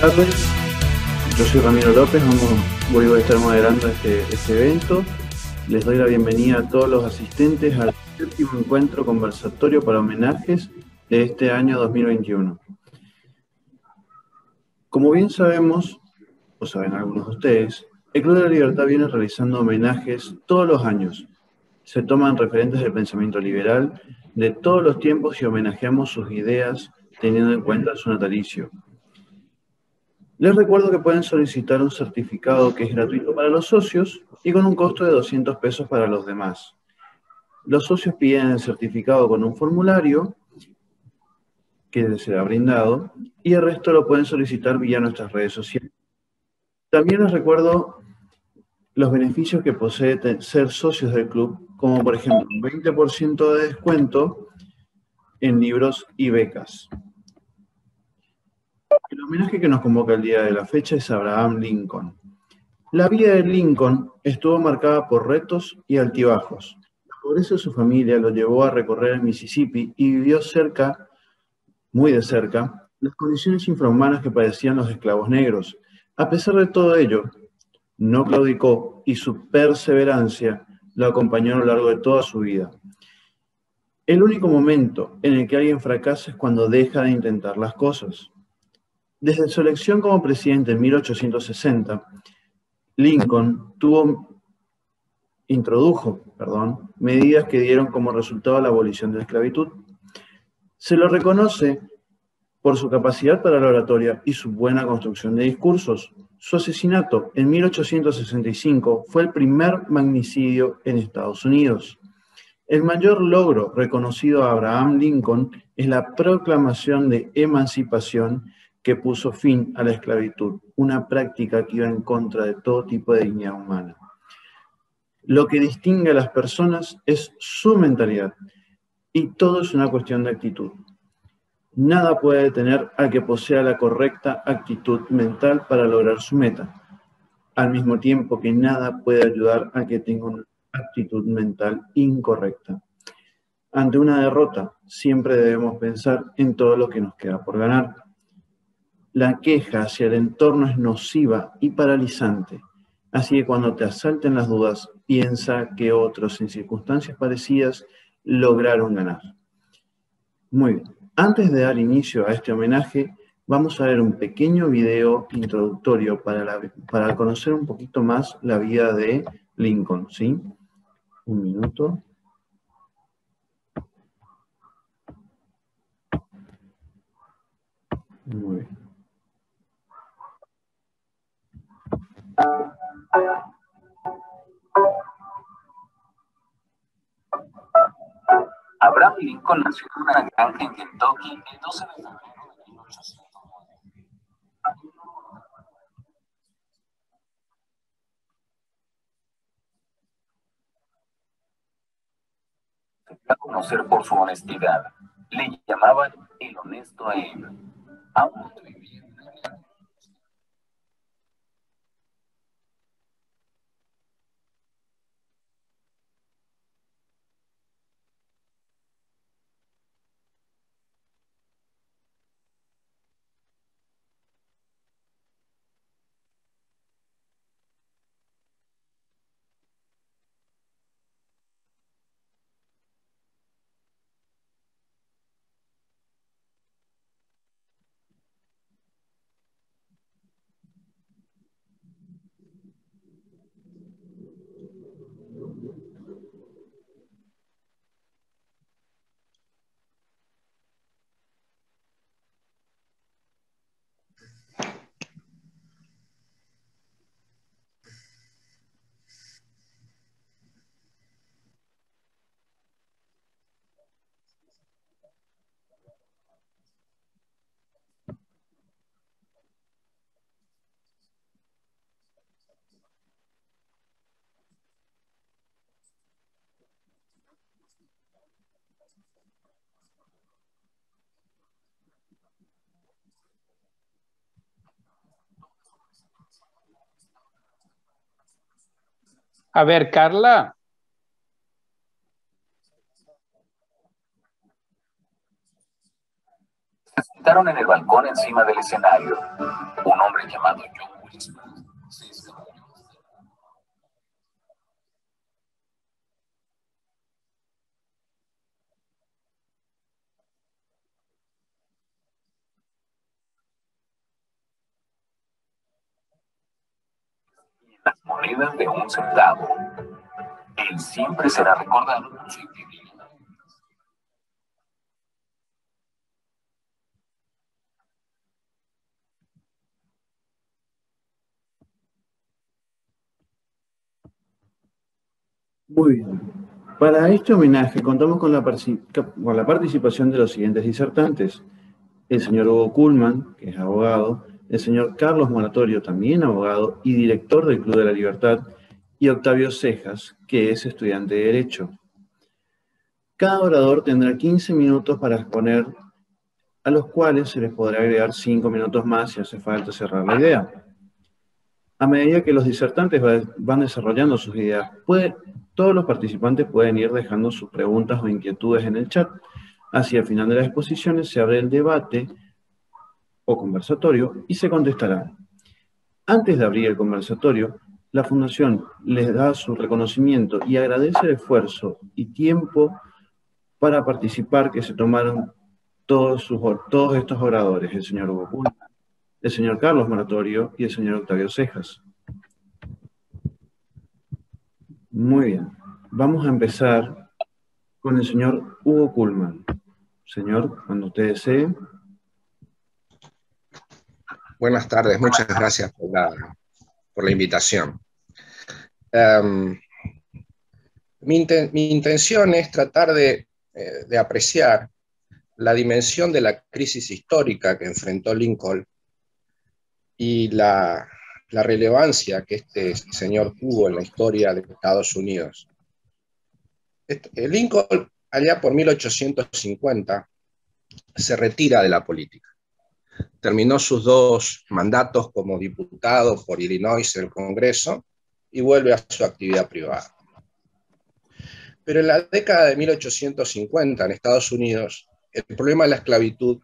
tardes, yo soy Ramiro López, voy a estar moderando este evento. Les doy la bienvenida a todos los asistentes al séptimo encuentro conversatorio para homenajes de este año 2021. Como bien sabemos, o saben algunos de ustedes, el Club de la Libertad viene realizando homenajes todos los años. Se toman referentes del pensamiento liberal de todos los tiempos y homenajeamos sus ideas teniendo en cuenta su natalicio. Les recuerdo que pueden solicitar un certificado que es gratuito para los socios y con un costo de 200 pesos para los demás. Los socios piden el certificado con un formulario que les será brindado y el resto lo pueden solicitar vía nuestras redes sociales. También les recuerdo los beneficios que posee ser socios del club, como por ejemplo un 20% de descuento en libros y becas. El homenaje que nos convoca el día de la fecha es Abraham Lincoln. La vida de Lincoln estuvo marcada por retos y altibajos. La pobreza de su familia lo llevó a recorrer el Mississippi y vivió muy de cerca, las condiciones infrahumanas que padecían los esclavos negros. A pesar de todo ello, no claudicó y su perseverancia lo acompañó a lo largo de toda su vida. El único momento en el que alguien fracasa es cuando deja de intentar las cosas. Desde su elección como presidente en 1860, Lincoln introdujo medidas que dieron como resultado la abolición de la esclavitud. Se lo reconoce por su capacidad para la oratoria y su buena construcción de discursos. Su asesinato en 1865 fue el primer magnicidio en Estados Unidos. El mayor logro reconocido a Abraham Lincoln es la proclamación de emancipación que puso fin a la esclavitud, una práctica que iba en contra de todo tipo de dignidad humana. Lo que distingue a las personas es su mentalidad, y todo es una cuestión de actitud. Nada puede detener al que posea la correcta actitud mental para lograr su meta, al mismo tiempo que nada puede ayudar al que tenga una actitud mental incorrecta. Ante una derrota, siempre debemos pensar en todo lo que nos queda por ganar. La queja hacia el entorno es nociva y paralizante, así que cuando te asalten las dudas, piensa que otros en circunstancias parecidas lograron ganar. Muy bien, antes de dar inicio a este homenaje, vamos a ver un pequeño video introductorio para conocer un poquito más la vida de Lincoln, ¿sí? Un minuto. Muy bien. Abraham Lincoln nació en una granja en Kentucky el 12 de febrero de 1809. Se dio a conocer por su honestidad. Le llamaban el honesto Abe. Aún vivía en una granja. A ver, Carla. Se sentaron en el balcón encima del escenario. Un hombre llamado John Wilson se escabulló. Las monedas de 1 centavo. Él siempre será recordado por su integridad. Muy bien. Para este homenaje contamos con la participación de los siguientes disertantes: el señor Hugo Kuhlman, que es abogado; el señor Carlos Moratorio, también abogado y director del Club de la Libertad; y Octavio Cejas, que es estudiante de Derecho. Cada orador tendrá 15 minutos para exponer, a los cuales se les podrá agregar 5 minutos más si hace falta cerrar la idea. A medida que los disertantes van desarrollando sus ideas, todos los participantes pueden ir dejando sus preguntas o inquietudes en el chat. Así, al final de las exposiciones se abre el debate o conversatorio y se contestará. Antes de abrir el conversatorio, la Fundación les da su reconocimiento y agradece el esfuerzo y tiempo para participar que se tomaron todos estos oradores: el señor Hugo Kuhlman, el señor Carlos Moratorio y el señor Octavio Cejas. Muy bien. Vamos a empezar con el señor Hugo Kuhlman. Señor, cuando usted desee. Buenas tardes, muchas gracias por la invitación. Mi intención es tratar de apreciar la dimensión de la crisis histórica que enfrentó Lincoln y la relevancia que este señor tuvo en la historia de Estados Unidos. Lincoln, allá por 1850, se retira de la política. Terminó sus 2 mandatos como diputado por Illinois en el Congreso y vuelve a su actividad privada. Pero en la década de 1850 en Estados Unidos, el problema de la esclavitud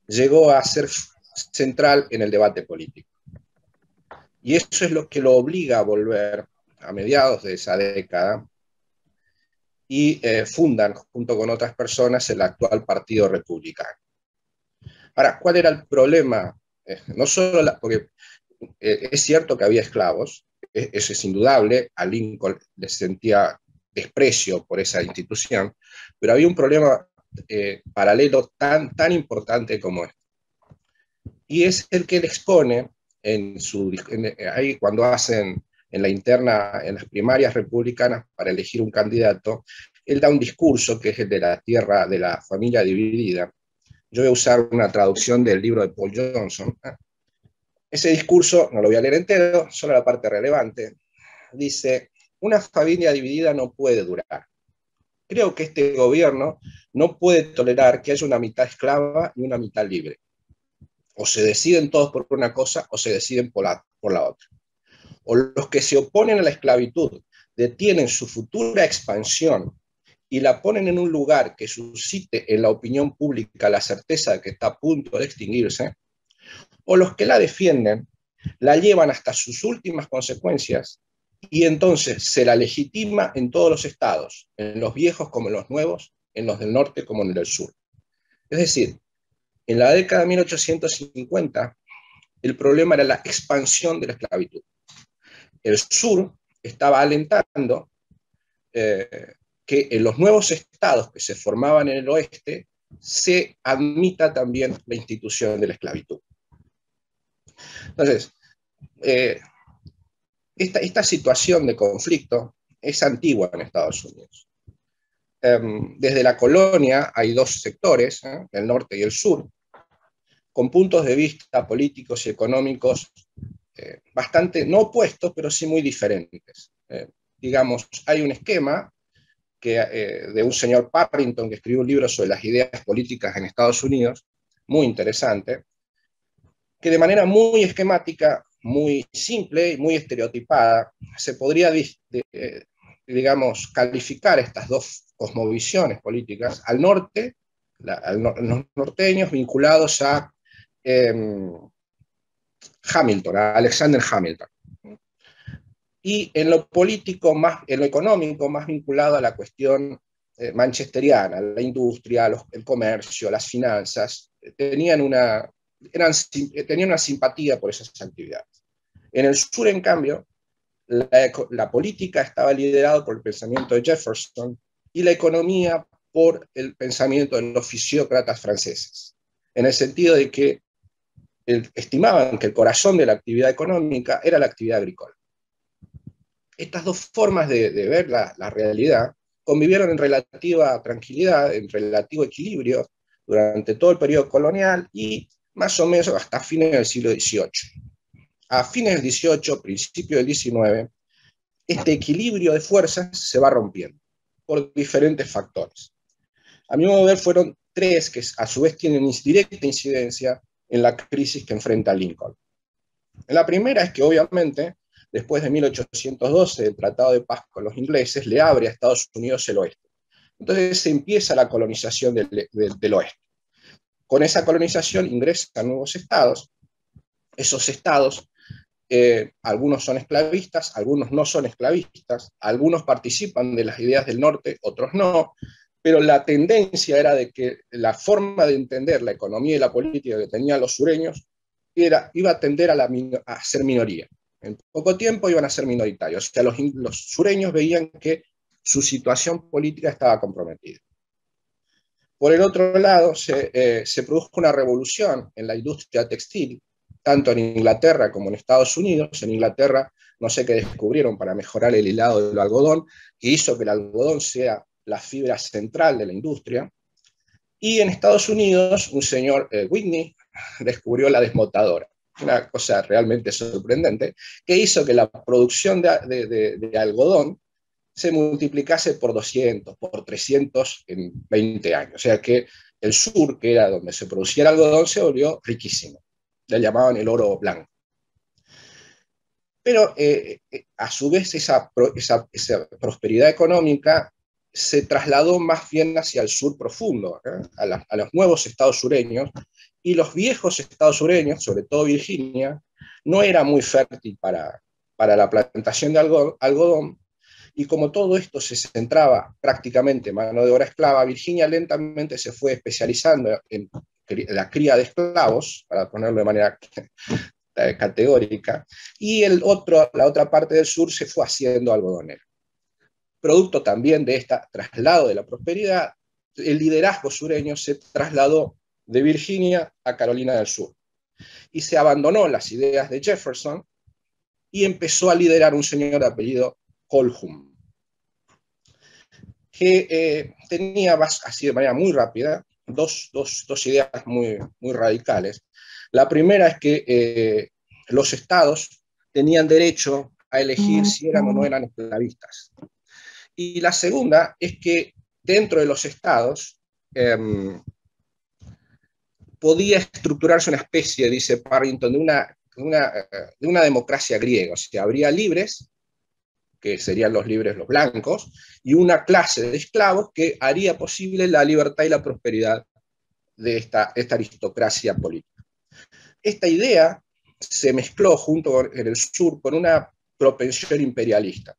llegó a ser central en el debate político. Y eso es lo que lo obliga a volver a mediados de esa década y fundan, junto con otras personas, el actual Partido Republicano. Ahora, ¿cuál era el problema? No solo porque es cierto que había esclavos, eso es indudable, a Lincoln le sentía desprecio por esa institución, pero había un problema paralelo tan importante como este. Y es el que él expone ahí cuando hacen en la interna, en las primarias republicanas para elegir un candidato, él da un discurso que es el de la tierra de la familia dividida. Yo voy a usar una traducción del libro de Paul Johnson. Ese discurso, no lo voy a leer entero, solo la parte relevante. Dice: una familia dividida no puede durar. Creo que este gobierno no puede tolerar que haya una mitad esclava y una mitad libre. O se deciden todos por una cosa o se deciden por la otra. O los que se oponen a la esclavitud detienen su futura expansión y la ponen en un lugar que suscite en la opinión pública la certeza de que está a punto de extinguirse, o los que la defienden la llevan hasta sus últimas consecuencias y entonces se la legitima en todos los estados, en los viejos como en los nuevos, en los del norte como en el del sur. Es decir, en la década de 1850, el problema era la expansión de la esclavitud. El sur estaba alentando que en los nuevos estados que se formaban en el oeste se admita también la institución de la esclavitud. Entonces, esta situación de conflicto es antigua en Estados Unidos. Desde la colonia hay 2 sectores, el norte y el sur, con puntos de vista políticos y económicos bastante, no opuestos, pero sí muy diferentes. Digamos, hay un esquema de un señor Parrington que escribió un libro sobre las ideas políticas en Estados Unidos, muy interesante, que de manera muy esquemática, muy simple y muy estereotipada, se podría, digamos, calificar estas 2 cosmovisiones políticas. Al norte los norteños vinculados a Hamilton, a Alexander Hamilton. Y en lo político, en lo económico, más vinculado a la cuestión manchesteriana, la industria, el comercio, las finanzas, tenían una simpatía por esas actividades. En el sur, en cambio, la política estaba liderada por el pensamiento de Jefferson y la economía por el pensamiento de los fisiócratas franceses, en el sentido de que estimaban que el corazón de la actividad económica era la actividad agrícola. Estas dos formas de ver la realidad convivieron en relativa tranquilidad, en relativo equilibrio durante todo el periodo colonial y más o menos hasta fines del siglo XVIII. A fines del XVIII, principio del XIX, este equilibrio de fuerzas se va rompiendo por diferentes factores. A mi modo de ver, fueron tres que a su vez tienen directa incidencia en la crisis que enfrenta Lincoln. La primera es que obviamente, después de 1812, el Tratado de Paz con los ingleses le abre a Estados Unidos el oeste. Entonces se empieza la colonización del oeste. Con esa colonización ingresan nuevos estados. Esos estados, algunos son esclavistas, algunos no son esclavistas, algunos participan de las ideas del norte, otros no, pero la tendencia era de que la forma de entender la economía y la política que tenían los sureños iba a tender a ser minoría. En poco tiempo iban a ser minoritarios. O sea, los sureños veían que su situación política estaba comprometida. Por el otro lado, se produjo una revolución en la industria textil, tanto en Inglaterra como en Estados Unidos. En Inglaterra, no sé qué descubrieron para mejorar el hilado del algodón, que hizo que el algodón sea la fibra central de la industria. Y en Estados Unidos, un señor, Whitney, descubrió la desmotadora, una cosa realmente sorprendente, que hizo que la producción de algodón se multiplicase por 200, por 300 en 20 años. O sea que el sur, que era donde se producía el algodón, se volvió riquísimo. Le llamaban el oro blanco. Pero a su vez esa prosperidad económica se trasladó más bien hacia el sur profundo, a los nuevos estados sureños, y los viejos estados sureños, sobre todo Virginia, no era muy fértil para la plantación de algodón, y como todo esto se centraba prácticamente en mano de obra esclava, Virginia lentamente se fue especializando en la cría de esclavos, para ponerlo de manera categórica, y la otra parte del sur se fue haciendo algodonera. Producto también de este traslado de la prosperidad, el liderazgo sureño se trasladó de Virginia a Carolina del Sur, y se abandonó las ideas de Jefferson y empezó a liderar un señor de apellido Colhum, que tenía, así de manera muy rápida, dos ideas muy, muy radicales. La primera es que los estados tenían derecho a elegir si eran o no eran esclavistas. Y la segunda es que dentro de los estados podía estructurarse una especie, dice Parrington, de una democracia griega. O sea, habría libres, que serían los libres, los blancos, y una clase de esclavos que haría posible la libertad y la prosperidad de esta aristocracia política. Esta idea se mezcló junto en el sur con una propensión imperialista.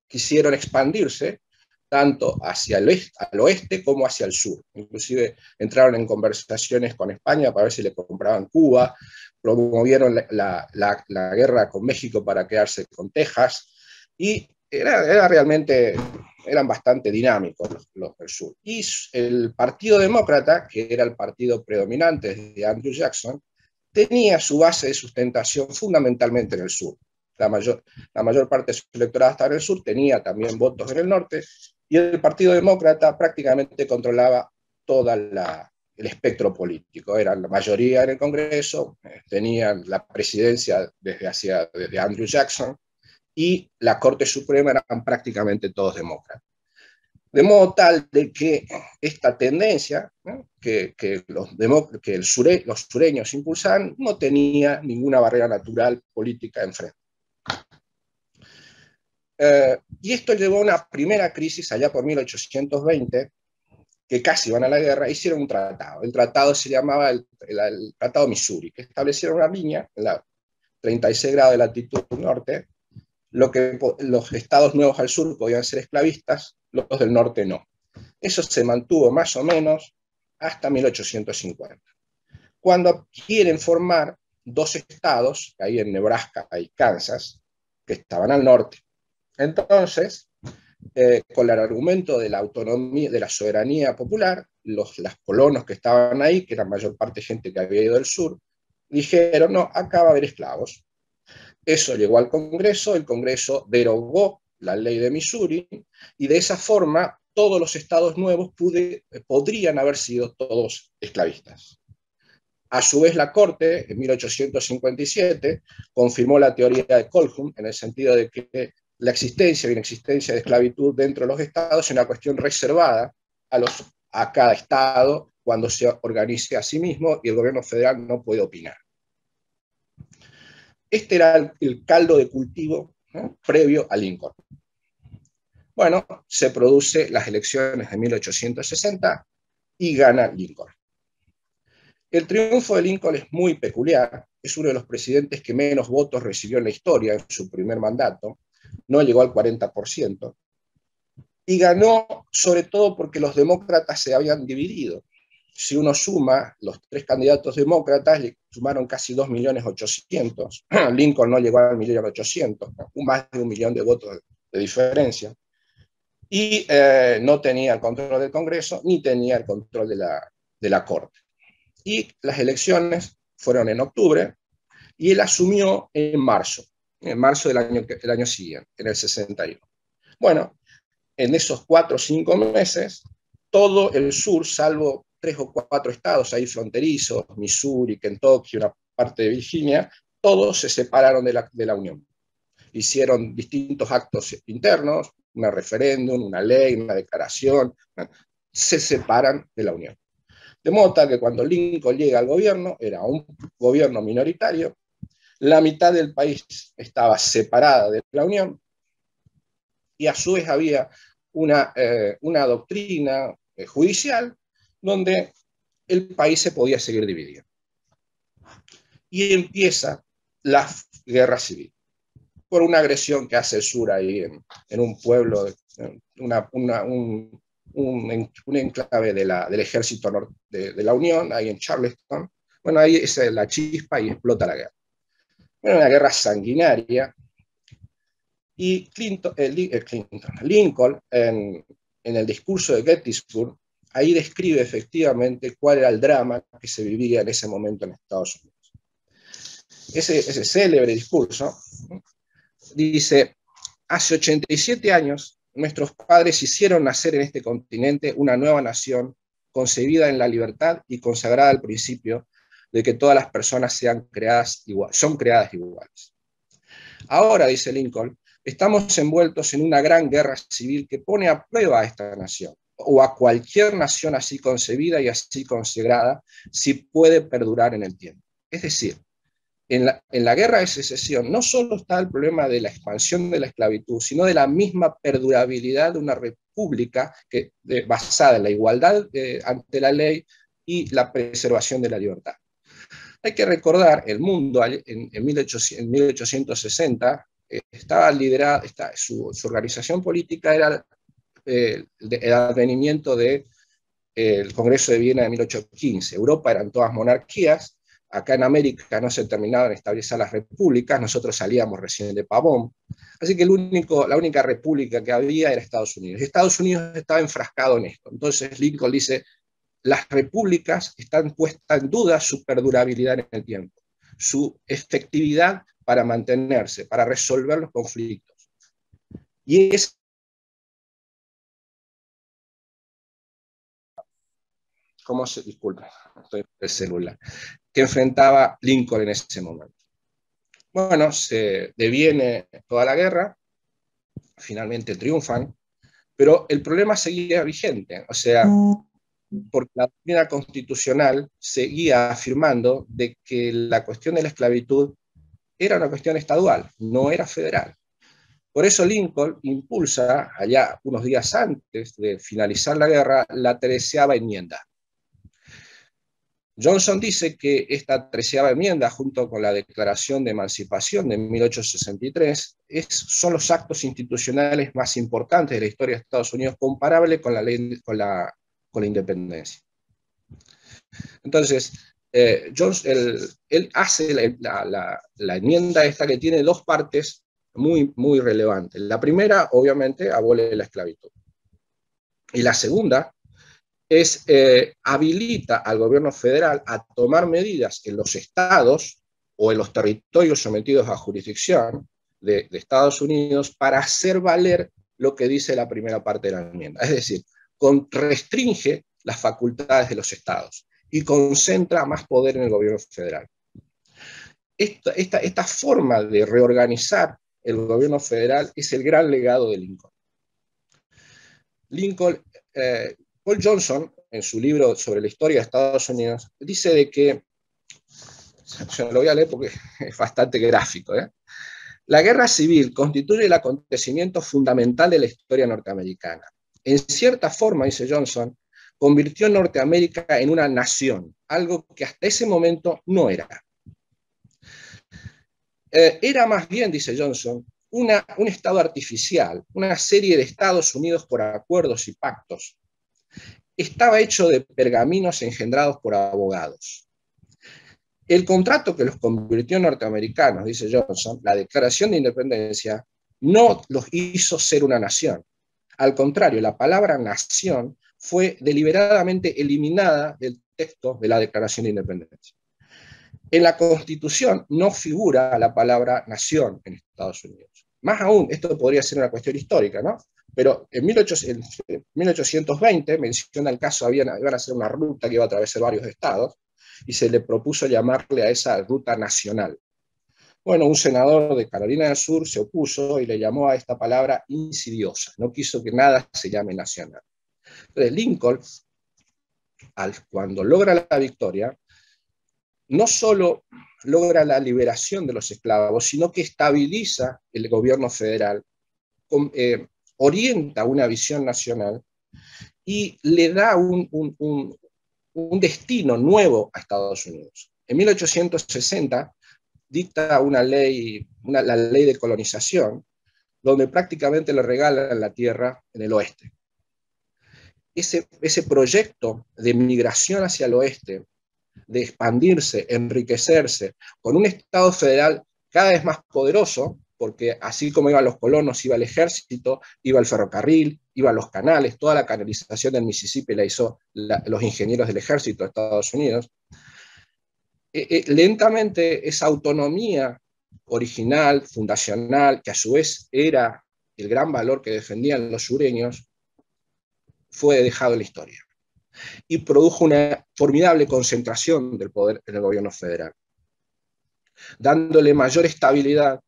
Quisieron expandirse tanto hacia al oeste como hacia el sur. Inclusive entraron en conversaciones con España para ver si le compraban Cuba, promovieron la guerra con México para quedarse con Texas, y eran bastante dinámicos los del sur. Y el Partido Demócrata, que era el partido predominante de Andrew Jackson, tenía su base de sustentación fundamentalmente en el sur. La mayor parte de su electorado estaba en el sur, tenía también votos en el norte, y el Partido Demócrata prácticamente controlaba todo el espectro político. Eran la mayoría en el Congreso, tenían la presidencia desde Andrew Jackson, y la Corte Suprema eran prácticamente todos demócratas. De modo tal de que esta tendencia, ¿no?, que los sureños impulsaban, no tenía ninguna barrera natural política enfrente. Y esto llevó a una primera crisis allá por 1820, que casi van a la guerra, hicieron un tratado. El tratado se llamaba el Tratado Missouri, que establecieron una línea en la 36 grados de latitud norte, los estados nuevos al sur podían ser esclavistas, los del norte no. Eso se mantuvo más o menos hasta 1850. Cuando quieren formar dos estados, ahí en Nebraska y Kansas, que estaban al norte. Entonces, con el argumento de la autonomía, de la soberanía popular, los colonos que estaban ahí, que eran mayor parte gente que había ido del sur, dijeron, no, acá va a haber esclavos. Eso llegó al Congreso, el Congreso derogó la ley de Missouri, y de esa forma todos los estados nuevos podrían haber sido todos esclavistas. A su vez, la Corte, en 1857, confirmó la teoría de Colhoun, en el sentido de que la existencia o inexistencia de esclavitud dentro de los estados es una cuestión reservada a cada estado cuando se organice a sí mismo, y el gobierno federal no puede opinar. Este era el caldo de cultivo, ¿no?, previo a Lincoln. Bueno, se producen las elecciones de 1860 y gana Lincoln. El triunfo de Lincoln es muy peculiar, es uno de los presidentes que menos votos recibió en la historia en su primer mandato, no llegó al 40%, y ganó sobre todo porque los demócratas se habían dividido. Si uno suma, los tres candidatos demócratas le sumaron casi 2.800.000, Lincoln no llegó al 1.800.000, más de 1 millón de votos de diferencia, y no tenía el control del Congreso, ni tenía el control de la Corte. Y las elecciones fueron en octubre, y él asumió en marzo del año siguiente, en el 61. Bueno, en esos 4 o 5 meses, todo el sur, salvo 3 o 4 estados ahí fronterizos, Missouri, Kentucky, una parte de Virginia, todos se separaron de la Unión. Hicieron distintos actos internos, un referéndum, una ley, una declaración, se separan de la Unión. De modo tal que cuando Lincoln llega al gobierno, era un gobierno minoritario, la mitad del país estaba separada de la Unión, y a su vez había una doctrina judicial donde el país se podía seguir dividido. Y empieza la guerra civil, por una agresión que hace el sur ahí en un pueblo, un enclave del ejército de la Unión, ahí en Charleston. Bueno, ahí es la chispa y explota la guerra. Bueno, una guerra sanguinaria, y Lincoln, en el discurso de Gettysburg, ahí describe efectivamente cuál era el drama que se vivía en ese momento en Estados Unidos. Ese célebre discurso dice: hace 87 años nuestros padres hicieron nacer en este continente una nueva nación concebida en la libertad y consagrada al principio de que todas las personas son creadas iguales. Ahora, dice Lincoln, estamos envueltos en una gran guerra civil que pone a prueba a esta nación, o a cualquier nación así concebida y así consagrada, si puede perdurar en el tiempo. Es decir, en la guerra de secesión no solo está el problema de la expansión de la esclavitud, sino de la misma perdurabilidad de una república basada en la igualdad ante la ley y la preservación de la libertad. Hay que recordar, el mundo en 1860 estaba liderada, su organización política era el advenimiento del Congreso de Viena de 1815. Europa eran todas monarquías. Acá en América no se terminaban de establecer las repúblicas, nosotros salíamos recién de Pavón, así que la única república que había era Estados Unidos. Estados Unidos estaba enfrascado en esto. Entonces Lincoln dice: las repúblicas están puestas en duda su perdurabilidad en el tiempo, su efectividad para mantenerse, para resolver los conflictos. Y es disculpa, estoy en el celular, que enfrentaba Lincoln en ese momento. Bueno, se deviene toda la guerra, finalmente triunfan, pero el problema seguía vigente, o sea, porque la doctrina constitucional seguía afirmando de que la cuestión de la esclavitud era una cuestión estadual, no era federal. Por eso Lincoln impulsa, allá unos días antes de finalizar la guerra, la 13ª enmienda. Johnson dice que esta 13ª enmienda, junto con la Declaración de Emancipación de 1863, son los actos institucionales más importantes de la historia de Estados Unidos, comparable con la independencia. Entonces, él hace la enmienda esta, que tiene dos partes muy relevantes. La primera, obviamente, abole la esclavitud. Y la segunda habilita al gobierno federal a tomar medidas en los estados o en los territorios sometidos a jurisdicción de Estados Unidos para hacer valer lo que dice la primera parte de la enmienda. Es decir, restringe las facultades de los estados y concentra más poder en el gobierno federal. Esta forma de reorganizar el gobierno federal es el gran legado de Lincoln. Paul Johnson, en su libro sobre la historia de Estados Unidos, dice de que, yo lo voy a leer porque es bastante gráfico, la guerra civil constituye el acontecimiento fundamental de la historia norteamericana. En cierta forma, dice Johnson, convirtió Norteamérica en una nación, algo que hasta ese momento no era. Era más bien, dice Johnson, un estado artificial, una serie de Estados Unidos por acuerdos y pactos. Estaba hecho de pergaminos engendrados por abogados. El contrato que los convirtió en norteamericanos, dice Johnson, la Declaración de Independencia, no los hizo ser una nación. Al contrario, la palabra nación fue deliberadamente eliminada del texto de la Declaración de Independencia. En la Constitución no figura la palabra nación en Estados Unidos. Más aún, esto podría ser una cuestión histórica, ¿no? Pero en 1820 menciona el caso, iban a hacer una ruta que iba a atravesar varios estados, y se le propuso llamarle a esa ruta nacional. Bueno, un senador de Carolina del Sur se opuso y le llamó a esta palabra insidiosa, no quiso que nada se llame nacional. Entonces Lincoln, cuando logra la victoria, no solo logra la liberación de los esclavos, sino que estabiliza el gobierno federal, orienta una visión nacional y le da un destino nuevo a Estados Unidos. En 1860 dicta la ley de colonización, donde prácticamente le regalan la tierra en el oeste. Ese proyecto de migración hacia el oeste, de expandirse, enriquecerse, con un Estado federal cada vez más poderoso, porque así como iban los colonos, iba el ejército, iba el ferrocarril, iban los canales, toda la canalización del Mississippi la hizo los ingenieros del ejército de Estados Unidos. Lentamente esa autonomía original, fundacional, que a su vez era el gran valor que defendían los sureños, fue dejado en la historia y produjo una formidable concentración del poder en el gobierno federal, dándole mayor estabilidad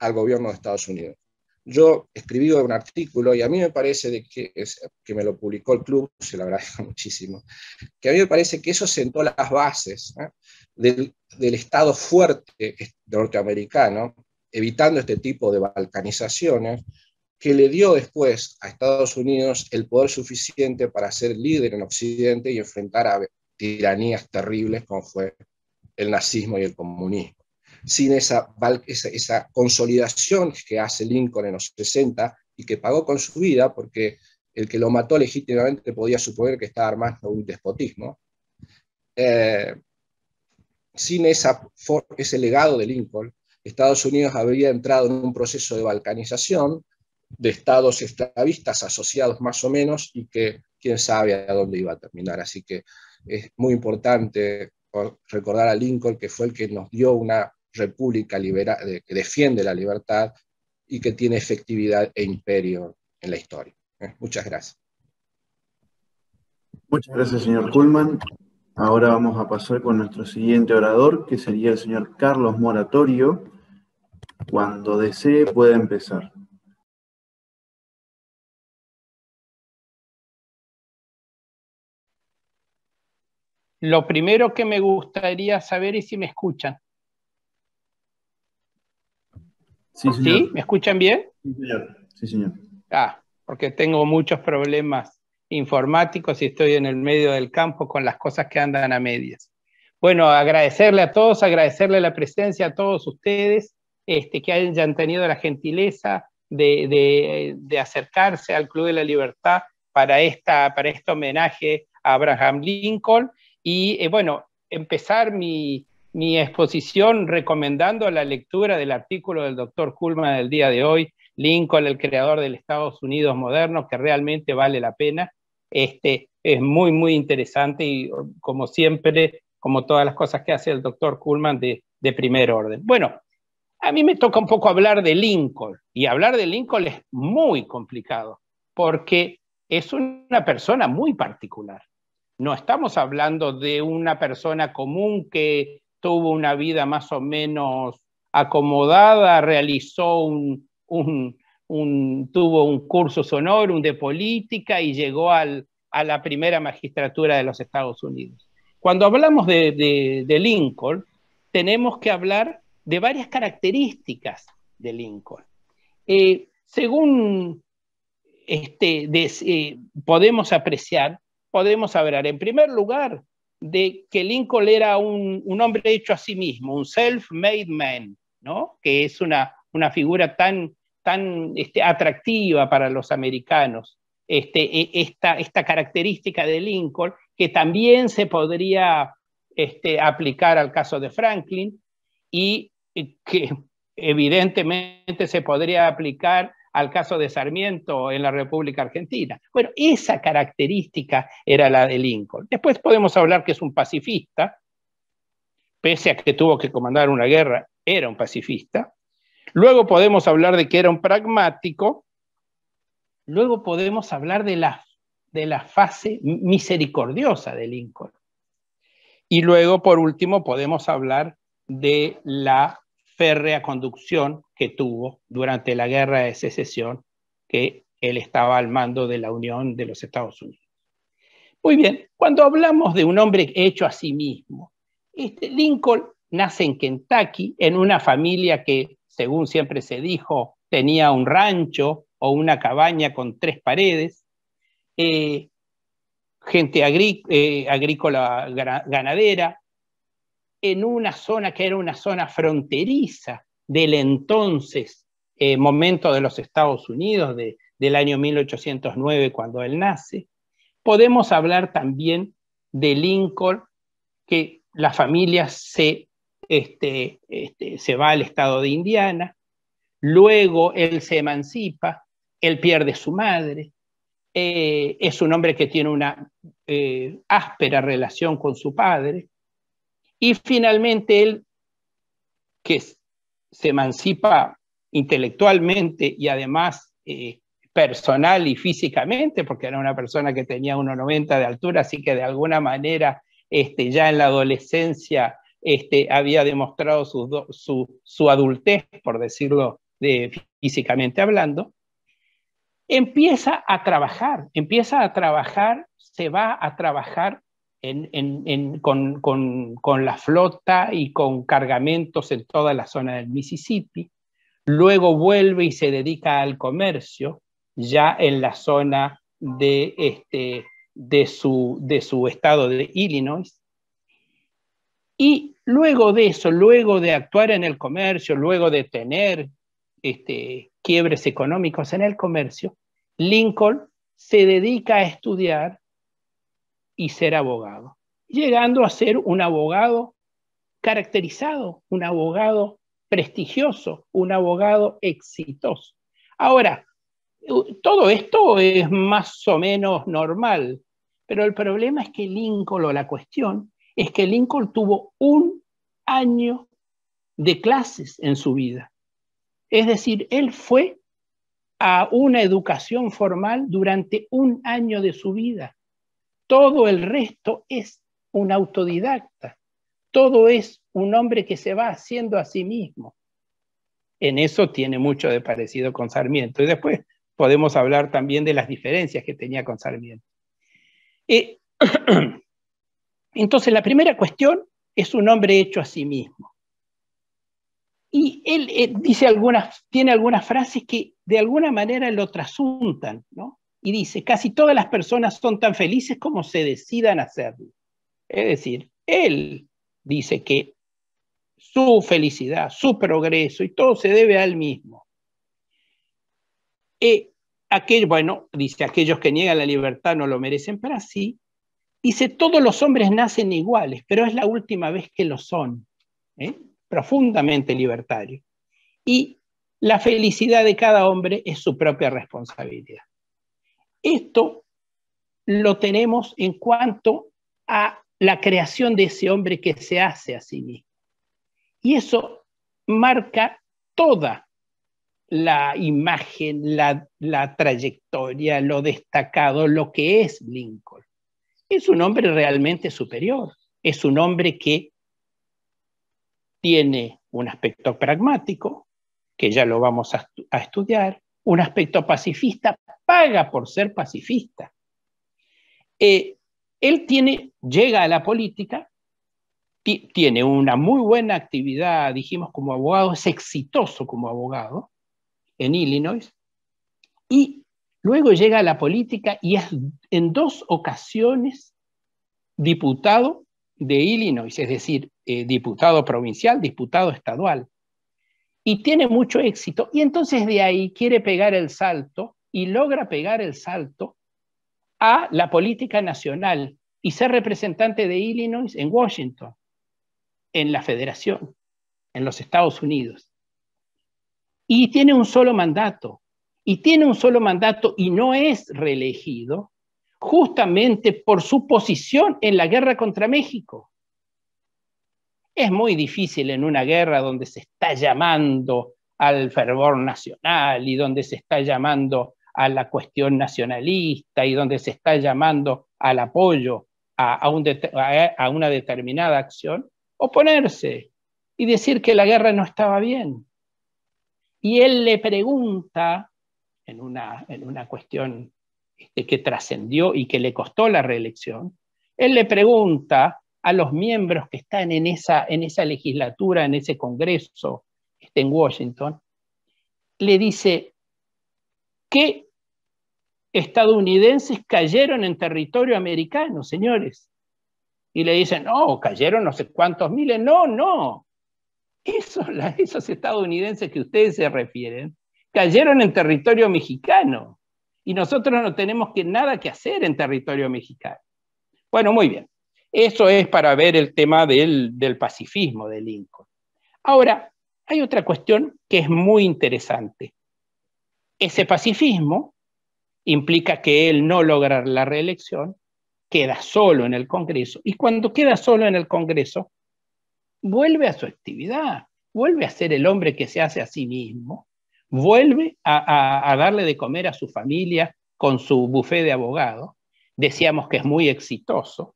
al gobierno de Estados Unidos. Yo escribí un artículo y a mí me parece que me lo publicó el club, se lo agradezco muchísimo, que a mí me parece que eso sentó las bases del Estado fuerte norteamericano, evitando este tipo de balcanizaciones, que le dio después a Estados Unidos el poder suficiente para ser líder en Occidente y enfrentar a tiranías terribles como fue el nazismo y el comunismo. Sin esa consolidación que hace Lincoln en los 60 y que pagó con su vida, porque el que lo mató legítimamente podía suponer que estaba armando un despotismo, sin ese legado de Lincoln, Estados Unidos habría entrado en un proceso de balcanización, de estados esclavistas asociados más o menos, y que quién sabe a dónde iba a terminar. Así que es muy importante recordar a Lincoln, que fue el que nos dio una república que defiende la libertad y que tiene efectividad e imperio en la historia. Muchas gracias. Muchas gracias, señor Kuhlman. Ahora vamos a pasar con nuestro siguiente orador, que sería el señor Carlos Moratorio. Cuando desee, puede empezar. Lo primero que me gustaría saber es si me escuchan. Sí, señor. ¿Sí? ¿Me escuchan bien? Sí, señor. Sí, señor. Porque tengo muchos problemas informáticos y estoy en el medio del campo con las cosas que andan a medias. Bueno, agradecerle a todos, agradecerle la presencia a todos ustedes, que hayan tenido la gentileza de acercarse al Club de la Libertad para este homenaje a Abraham Lincoln. Y bueno, empezar mi exposición recomendando la lectura del artículo del doctor Kuhlman del día de hoy, Lincoln, el creador del Estados Unidos moderno, que realmente vale la pena. Es muy, muy interesante y, como siempre, como todas las cosas que hace el doctor Kuhlman, de primer orden. Bueno, a mí me toca un poco hablar de Lincoln, y hablar de Lincoln es muy complicado, porque es una persona muy particular. No estamos hablando de una persona común que tuvo una vida más o menos acomodada, realizó tuvo un cursus honorum de política y llegó a la primera magistratura de los Estados Unidos. Cuando hablamos de Lincoln, tenemos que hablar de varias características de Lincoln. Según podemos apreciar, podemos hablar, en primer lugar, de que Lincoln era un hombre hecho a sí mismo, un self-made man, ¿no? Que es una figura tan atractiva para los americanos. Esta característica de Lincoln, que también se podría aplicar al caso de Franklin, y que evidentemente se podría aplicar al caso de Sarmiento en la República Argentina. Bueno, esa característica era la de Lincoln. Después podemos hablar que es un pacifista, pese a que tuvo que comandar una guerra, era un pacifista. Luego podemos hablar de que era un pragmático. Luego podemos hablar de la fase misericordiosa de Lincoln. Y luego, por último, podemos hablar de la férrea conducción que tuvo durante la Guerra de Secesión, que él estaba al mando de la Unión de los Estados Unidos. Muy bien, cuando hablamos de un hombre hecho a sí mismo, Lincoln nace en Kentucky, en una familia que, según siempre se dijo, tenía un rancho o una cabaña con 3 paredes, gente agrícola ganadera, en una zona que era una zona fronteriza del entonces momento de los Estados Unidos, del año 1809, cuando él nace. Podemos hablar también de Lincoln, que la familia se va al estado de Indiana, luego él se emancipa, él pierde su madre, es un hombre que tiene una áspera relación con su padre, y finalmente él, que se emancipa intelectualmente y además personal y físicamente, porque era una persona que tenía 1,90 de altura, así que de alguna manera ya en la adolescencia había demostrado su adultez, por decirlo físicamente hablando. Empieza a trabajar, se va a trabajar con la flota y con cargamentos en toda la zona del Mississippi. Luego vuelve y se dedica al comercio, ya en la zona de su estado de Illinois. Y luego de eso, luego de actuar en el comercio, luego de tener quiebres económicos en el comercio, Lincoln se dedica a estudiar y ser abogado, llegando a ser un abogado caracterizado, un abogado prestigioso, un abogado exitoso. Ahora, todo esto es más o menos normal, pero el problema es que Lincoln, o la cuestión, es que Lincoln tuvo 1 año de clases en su vida. Es decir, él fue a una educación formal durante 1 año de su vida. Todo el resto es un autodidacta. Todo es un hombre que se va haciendo a sí mismo. En eso tiene mucho de parecido con Sarmiento. Y después podemos hablar también de las diferencias que tenía con Sarmiento. Entonces, la primera cuestión es un hombre hecho a sí mismo. Y él tiene algunas frases que de alguna manera lo trasuntan, ¿no? Y dice, casi todas las personas son tan felices como se decidan hacerlo. Es decir, él dice que su felicidad, su progreso y todo se debe a él mismo. Dice, aquellos que niegan la libertad no lo merecen para sí. Dice, todos los hombres nacen iguales, pero es la última vez que lo son. Profundamente libertario. Y la felicidad de cada hombre es su propia responsabilidad. Esto lo tenemos en cuanto a la creación de ese hombre que se hace a sí mismo. Y eso marca toda la imagen, la trayectoria, lo destacado, lo que es Lincoln. Es un hombre realmente superior. Es un hombre que tiene un aspecto pragmático, que ya lo vamos a estudiar, un aspecto pacifista, paga por ser pacifista. Él llega a la política, tiene una muy buena actividad, dijimos, como abogado, es exitoso como abogado en Illinois, y luego llega a la política y es en 2 ocasiones diputado de Illinois, es decir, diputado provincial, diputado estadual. Y tiene mucho éxito, y entonces de ahí quiere pegar el salto, y logra pegar el salto a la política nacional, y ser representante de Illinois en Washington, en la Federación, en los Estados Unidos. Y tiene un solo mandato, y no es reelegido, justamente por su posición en la guerra contra México. Es muy difícil en una guerra donde se está llamando al fervor nacional y donde se está llamando a la cuestión nacionalista y donde se está llamando al apoyo a una determinada acción, oponerse y decir que la guerra no estaba bien. Y él le pregunta, en una cuestión que trascendió y que le costó la reelección, él le pregunta a los miembros que están en esa legislatura, en ese congreso, en Washington, le dice, ¿qué estadounidenses cayeron en territorio americano, señores? Y le dicen, no, cayeron no sé cuántos miles. No. Esos estadounidenses que ustedes se refieren, cayeron en territorio mexicano. Y nosotros no tenemos nada que hacer en territorio mexicano. Bueno, muy bien. Eso es para ver el tema del pacifismo de Lincoln. Ahora, hay otra cuestión que es muy interesante. Ese pacifismo implica que él no logra la reelección, queda solo en el Congreso, y cuando queda solo en el Congreso, vuelve a su actividad, vuelve a ser el hombre que se hace a sí mismo, vuelve a darle de comer a su familia con su bufé de abogado. Decíamos que es muy exitoso.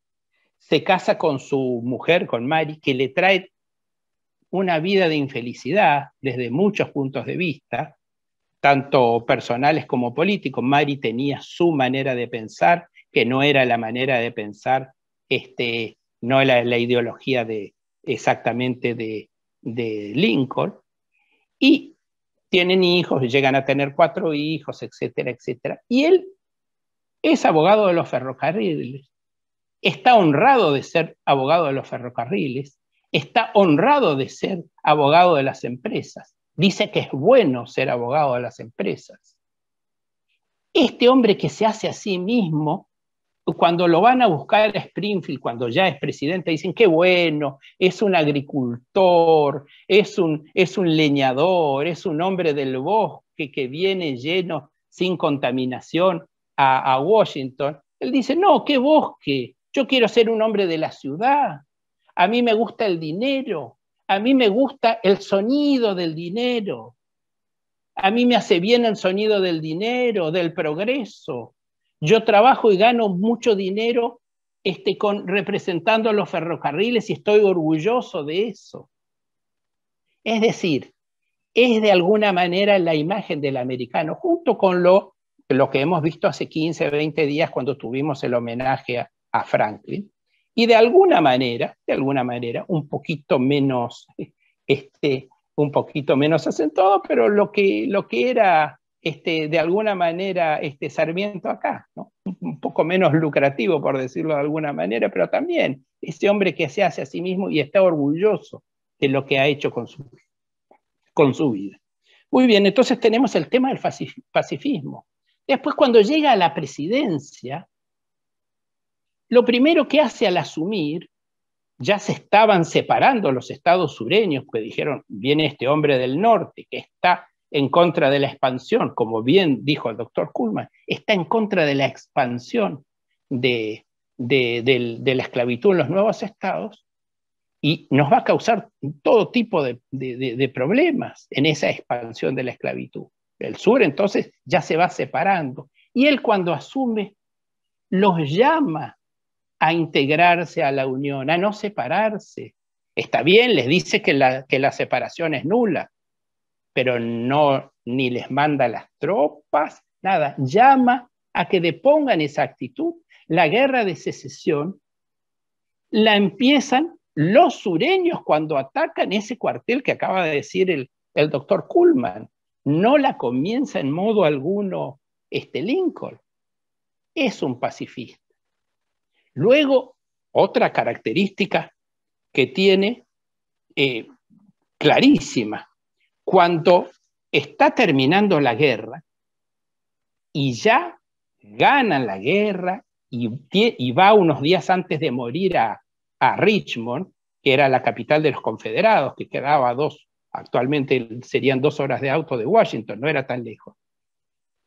Se casa con su mujer, con Mary, que le trae una vida de infelicidad desde muchos puntos de vista, tanto personales como políticos. Mary tenía su manera de pensar, que no era la manera de pensar, no era la ideología exactamente de Lincoln, y tienen hijos, llegan a tener 4 hijos, etcétera, etcétera. Y él es abogado de los ferrocarriles. Está honrado de ser abogado de los ferrocarriles, está honrado de ser abogado de las empresas. Dice que es bueno ser abogado de las empresas. Este hombre que se hace a sí mismo, cuando lo van a buscar a Springfield, cuando ya es presidente, dicen qué bueno, es un agricultor, es un leñador, es un hombre del bosque que viene lleno, sin contaminación, a Washington. Él dice, no, qué bosque. Yo quiero ser un hombre de la ciudad. A mí me gusta el dinero. A mí me gusta el sonido del dinero. A mí me hace bien el sonido del dinero, del progreso. Yo trabajo y gano mucho dinero representando a los ferrocarriles y estoy orgulloso de eso. Es decir, es de alguna manera la imagen del americano, junto con lo que hemos visto hace 15, 20 días cuando tuvimos el homenaje a Franklin, y de alguna manera, un poquito menos un poquito menos acentuado, pero lo que era de alguna manera Sarmiento acá, ¿no? Un poco menos lucrativo, por decirlo de alguna manera, pero también ese hombre que se hace a sí mismo y está orgulloso de lo que ha hecho con su vida. Muy bien, entonces tenemos el tema del pacifismo. Después, cuando llega a la presidencia, lo primero que hace al asumir, ya se estaban separando los estados sureños, porque dijeron, viene este hombre del norte que está en contra de la expansión, como bien dijo el doctor Kuhlman, está en contra de la expansión de la esclavitud en los nuevos estados, y nos va a causar todo tipo de problemas en esa expansión de la esclavitud. El sur entonces ya se va separando, y él cuando asume los llama a integrarse a la Unión, a no separarse. Está bien, les dice que la separación es nula, pero no, ni les manda las tropas, nada. Llama a que depongan esa actitud. La guerra de secesión la empiezan los sureños cuando atacan ese cuartel que acaba de decir el doctor Kuhlman. No la comienza en modo alguno Lincoln. Es un pacifista. Luego, otra característica que tiene clarísima, cuando está terminando la guerra y ya ganan la guerra y va unos días antes de morir a Richmond, que era la capital de los confederados, que quedaba actualmente serían 2 horas de auto de Washington, no era tan lejos,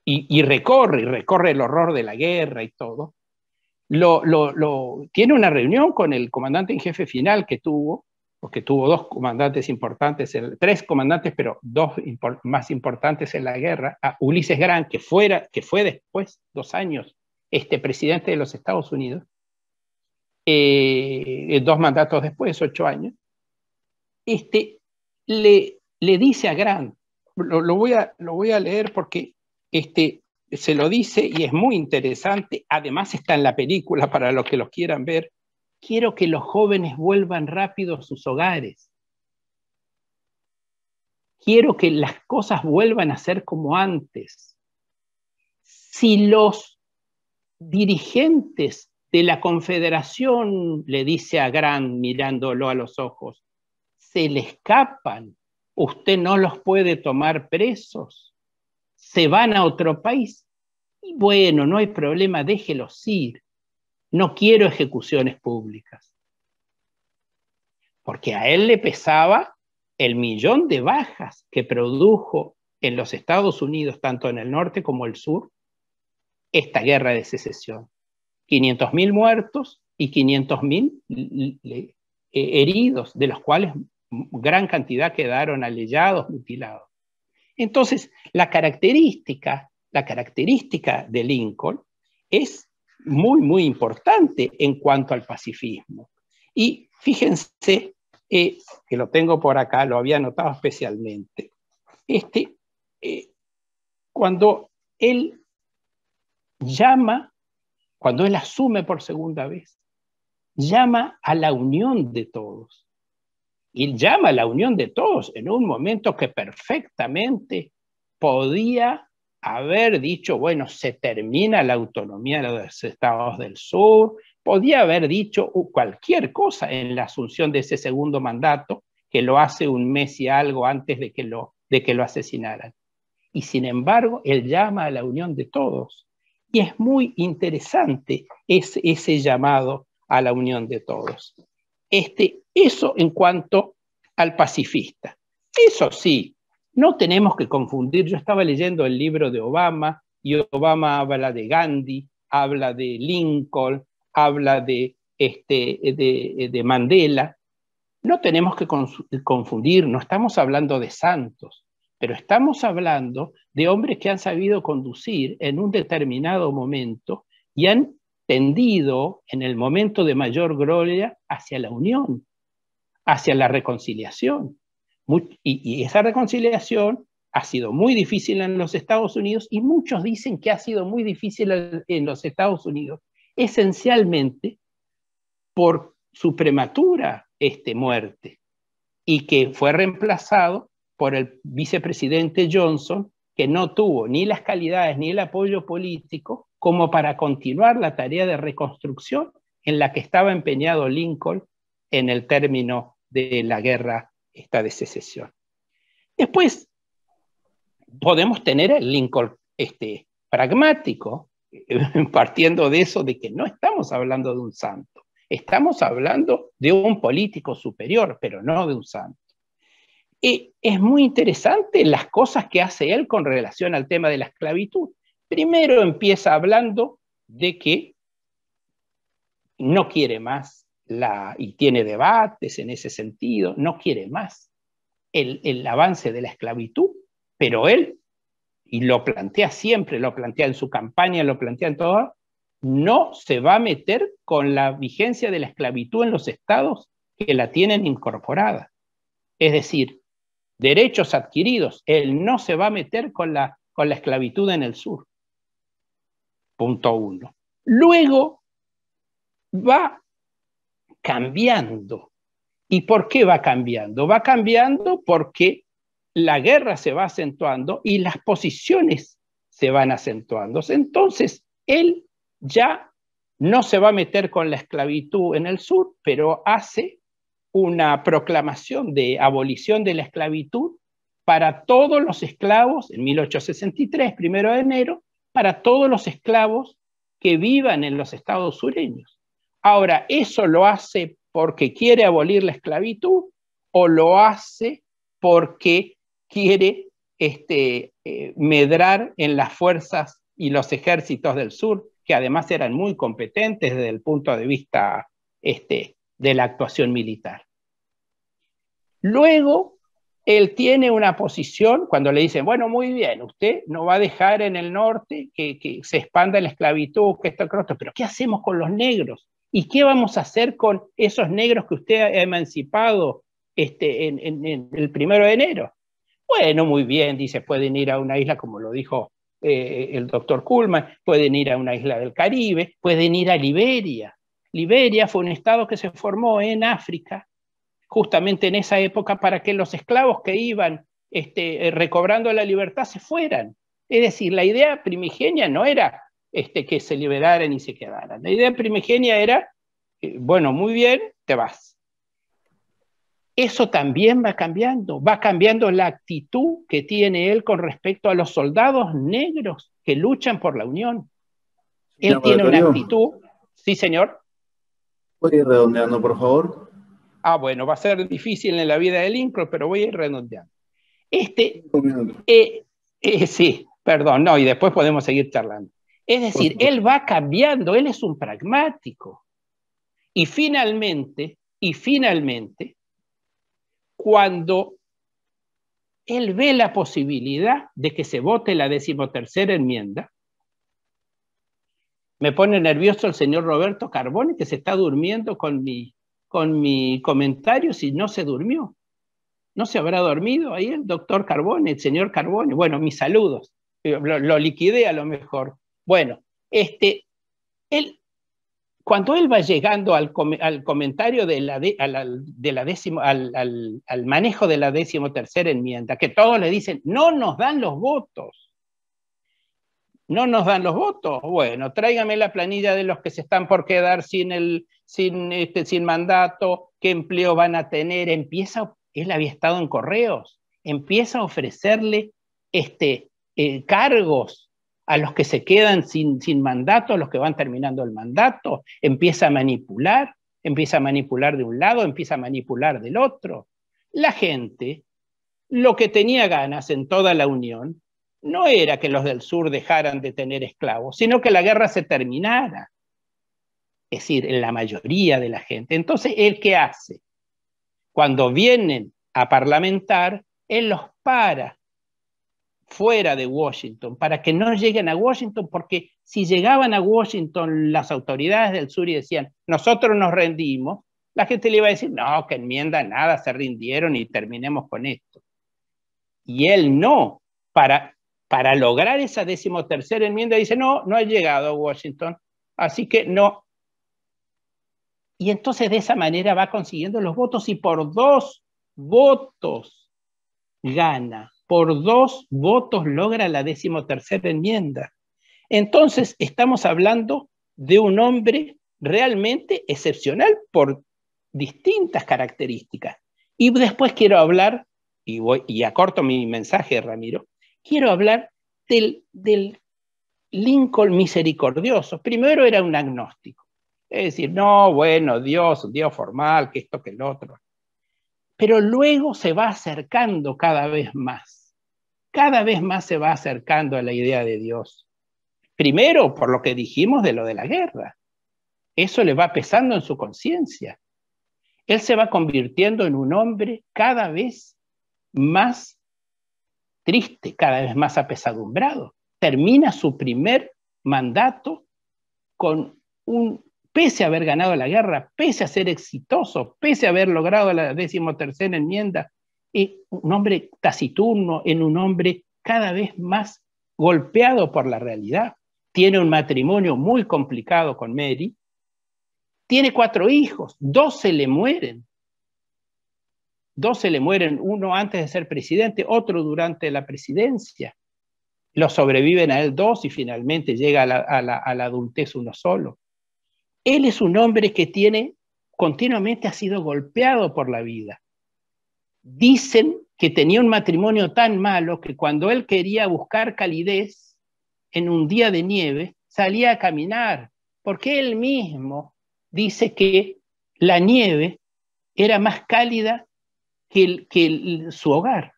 y recorre el horror de la guerra y todo. Tiene una reunión con el comandante en jefe final que tuvo, porque tuvo 2 comandantes importantes, 3 comandantes, pero 2 más importantes en la guerra, a Ulises Grant, que fue después, 2 años, presidente de los Estados Unidos, 2 mandatos después, 8 años, le dice a Grant, lo voy a leer porque se lo dice y es muy interesante, además está en la película para los que lo quieran ver: quiero que los jóvenes vuelvan rápido a sus hogares. Quiero que las cosas vuelvan a ser como antes. Si los dirigentes de la Confederación, le dice a Grant mirándolo a los ojos, se le escapan, usted no los puede tomar presos, se van a otro país, y bueno, no hay problema, déjelos ir. No quiero ejecuciones públicas. Porque a él le pesaba el 1.000.000 de bajas que produjo en los Estados Unidos, tanto en el norte como el sur, esta guerra de secesión. 500.000 muertos y 500.000 heridos, de los cuales gran cantidad quedaron alellados, mutilados. Entonces, la característica de Lincoln es muy, muy importante en cuanto al pacifismo. Y fíjense, que lo tengo por acá, lo había anotado especialmente. Cuando él asume por segunda vez, llama a la unión de todos. Y llama a la unión de todos en un momento que perfectamente podía haber dicho, bueno, se termina la autonomía de los estados del sur, podía haber dicho cualquier cosa en la asunción de ese segundo mandato, que lo hace un mes y algo antes de que lo asesinaran. Y sin embargo, él llama a la unión de todos. Y es muy interesante ese llamado a la unión de todos. Eso en cuanto al pacifista. Eso sí, no tenemos que confundir. Yo estaba leyendo el libro de Obama, y Obama habla de Gandhi, habla de Lincoln, habla de Mandela. No tenemos que confundir, no estamos hablando de santos, pero estamos hablando de hombres que han sabido conducir en un determinado momento y han tendido en el momento de mayor gloria hacia la unión, hacia la reconciliación. Y esa reconciliación ha sido muy difícil en los Estados Unidos, y muchos dicen que ha sido muy difícil en los Estados Unidos, esencialmente por su prematura muerte, y que fue reemplazado por el vicepresidente Johnson, que no tuvo ni las calidades ni el apoyo político como para continuar la tarea de reconstrucción en la que estaba empeñado Lincoln en el término de la guerra de secesión. Después podemos tener el Lincoln pragmático, partiendo de eso de que no estamos hablando de un santo, estamos hablando de un político superior, pero no de un santo. Y es muy interesante las cosas que hace él con relación al tema de la esclavitud. Primero empieza hablando de que no quiere más, y tiene debates en ese sentido, no quiere más el avance de la esclavitud, pero él, y lo plantea siempre, lo plantea en su campaña, lo plantea en todo, no se va a meter con la vigencia de la esclavitud en los estados que la tienen incorporada. Es decir, derechos adquiridos, él no se va a meter con la esclavitud en el sur. Punto 1. Luego va cambiando. ¿Y por qué va cambiando? Va cambiando porque la guerra se va acentuando y las posiciones se van acentuando. Entonces, él ya no se va a meter con la esclavitud en el sur, pero hace una proclamación de abolición de la esclavitud para todos los esclavos, en 1863, 1 de enero, para todos los esclavos que vivan en los estados sureños. Ahora, ¿eso lo hace porque quiere abolir la esclavitud o lo hace porque quiere medrar en las fuerzas y los ejércitos del sur, que además eran muy competentes desde el punto de vista de la actuación militar? Luego, él tiene una posición, cuando le dicen, bueno, muy bien, usted no va a dejar en el norte que se expanda la esclavitud, que esto, que otro, pero ¿qué hacemos con los negros? ¿Y qué vamos a hacer con esos negros que usted ha emancipado en el 1 de enero? Bueno, muy bien, dice, pueden ir a una isla, como lo dijo el doctor Kuhlman, pueden ir a una isla del Caribe, pueden ir a Liberia. Liberia fue un estado que se formó en África, justamente en esa época, para que los esclavos que iban recobrando la libertad se fueran. Es decir, la idea primigenia no era que se liberaran y se quedaran. La idea primigenia era, bueno, muy bien, te vas. Eso también va cambiando la actitud que tiene él con respecto a los soldados negros que luchan por la Unión. Él tiene una actitud... Sí, señor. ¿Puede ir redondeando, por favor? Bueno, va a ser difícil en la vida de Lincoln, pero voy a ir redondeando. Sí, perdón, no, y después podemos seguir charlando. Es decir, él va cambiando, él es un pragmático. Y finalmente, cuando él ve la posibilidad de que se vote la 13ª enmienda, me pone nervioso el señor Roberto Carbone, que se está durmiendo con mi comentario, si no se durmió. ¿No se habrá dormido ahí el doctor Carbone, el señor Carbone? Bueno, mis saludos. Lo liquidé a lo mejor. Bueno, cuando él va llegando al comentario al manejo de la 13ª enmienda, que todos le dicen, no nos dan los votos. No nos dan los votos. Bueno, tráigame la planilla de los que se están por quedar sin mandato, qué empleo van a tener. Él había estado en Correos, empieza a ofrecerle cargos a los que se quedan sin mandato, a los que van terminando el mandato, empieza a manipular de un lado, empieza a manipular del otro. La gente, lo que tenía ganas en toda la Unión, no era que los del sur dejaran de tener esclavos, sino que la guerra se terminara. Es decir, en la mayoría de la gente. Entonces, ¿él qué hace? Cuando vienen a parlamentar, él los para fuera de Washington, para que no lleguen a Washington, porque si llegaban a Washington las autoridades del sur y decían, nosotros nos rendimos, la gente le iba a decir, no, que enmienda nada, se rindieron y terminemos con esto. Y él no, para lograr esa 13ª enmienda, dice, no ha llegado a Washington, así que no. Y entonces de esa manera va consiguiendo los votos, y por 2 votos gana. Por 2 votos logra la 13ª enmienda. Entonces, estamos hablando de un hombre realmente excepcional por distintas características. Y después quiero hablar, y acorto mi mensaje, Ramiro, quiero hablar del Lincoln misericordioso. Primero era un agnóstico. Es decir, no, bueno, Dios, un Dios formal, que esto, que el otro. Pero luego se va acercando cada vez más. Cada vez más se va acercando a la idea de Dios. Primero, por lo que dijimos de lo de la guerra. Eso le va pesando en su conciencia. Él se va convirtiendo en un hombre cada vez más triste, cada vez más apesadumbrado. Termina su primer mandato con pese a haber ganado la guerra, pese a ser exitoso, pese a haber logrado la 13ª enmienda, un hombre taciturno, en un hombre cada vez más golpeado por la realidad. Tiene un matrimonio muy complicado con Mary, tiene 4 hijos, 2 se le mueren. 2 se le mueren, uno antes de ser presidente, otro durante la presidencia. Lo sobreviven a él 2 y finalmente llega a la adultez uno solo. Él es un hombre que continuamente ha sido golpeado por la vida. Dicen que tenía un matrimonio tan malo que cuando él quería buscar calidez en un día de nieve, salía a caminar, porque él mismo dice que la nieve era más cálida que su hogar.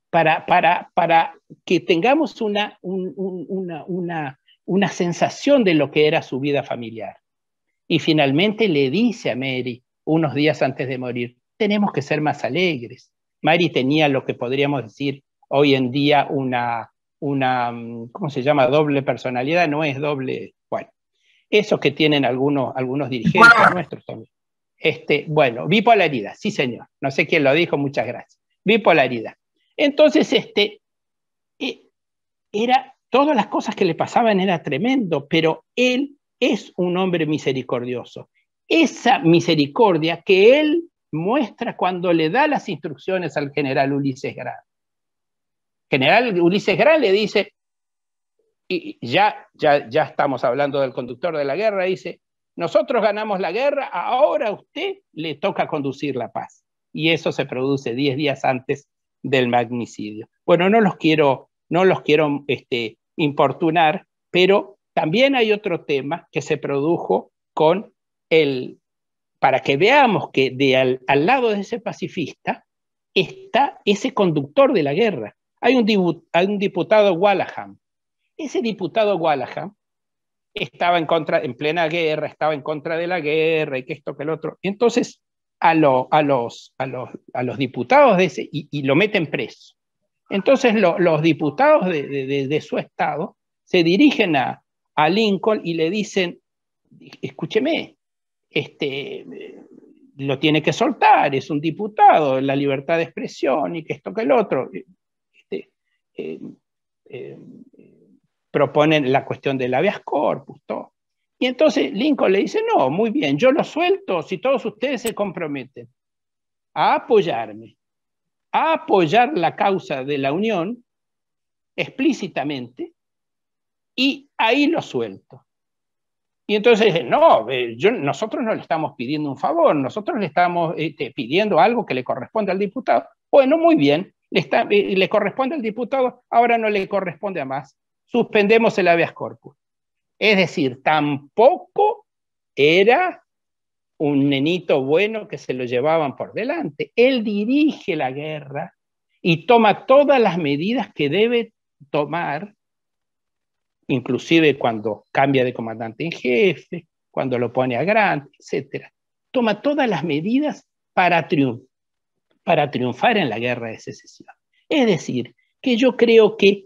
Para que tengamos una sensación de lo que era su vida familiar. Y finalmente le dice a Mary, unos días antes de morir, tenemos que ser más alegres. Mary tenía lo que podríamos decir hoy en día una ¿cómo se llama? Doble personalidad, no es doble, bueno, eso que tienen algunos dirigentes nuestros también. Bueno, bipolaridad, sí señor, no sé quién lo dijo, muchas gracias. Bipolaridad. Entonces, todas las cosas que le pasaban era tremendo, pero él es un hombre misericordioso. Esa misericordia que él muestra cuando le da las instrucciones al general Ulises Grant. General Ulises Grant le dice, y ya estamos hablando del conductor de la guerra, dice, nosotros ganamos la guerra, ahora a usted le toca conducir la paz. Y eso se produce 10 días antes del magnicidio. Bueno, no los quiero importunar, pero también hay otro tema que se produjo con para que veamos que al lado de ese pacifista está ese conductor de la guerra. Hay un diputado Wallaham. Ese diputado Wallaham estaba en plena guerra, estaba en contra de la guerra y que esto, que el otro. Entonces, a los diputados de ese, y lo meten preso. Entonces, los diputados de su estado se dirigen a Lincoln y le dicen, escúcheme, lo tiene que soltar, es un diputado, la libertad de expresión y que esto, que el otro. Proponen la cuestión del habeas corpus, todo. Y entonces Lincoln le dice, no, muy bien, yo lo suelto si todos ustedes se comprometen a apoyarme, a apoyar la causa de la Unión explícitamente, y ahí lo suelto. Y entonces, no, nosotros no le estamos pidiendo un favor, nosotros le estamos pidiendo algo que le corresponde al diputado. Bueno, muy bien, le corresponde al diputado, ahora no le corresponde a más. Suspendemos el habeas corpus. Es decir, tampoco era un nenito bueno que se lo llevaban por delante. Él dirige la guerra y toma todas las medidas que debe tomar, inclusive cuando cambia de comandante en jefe, cuando lo pone a Grant, etc. Toma todas las medidas para triunfar en la guerra de secesión. Es decir, que yo creo que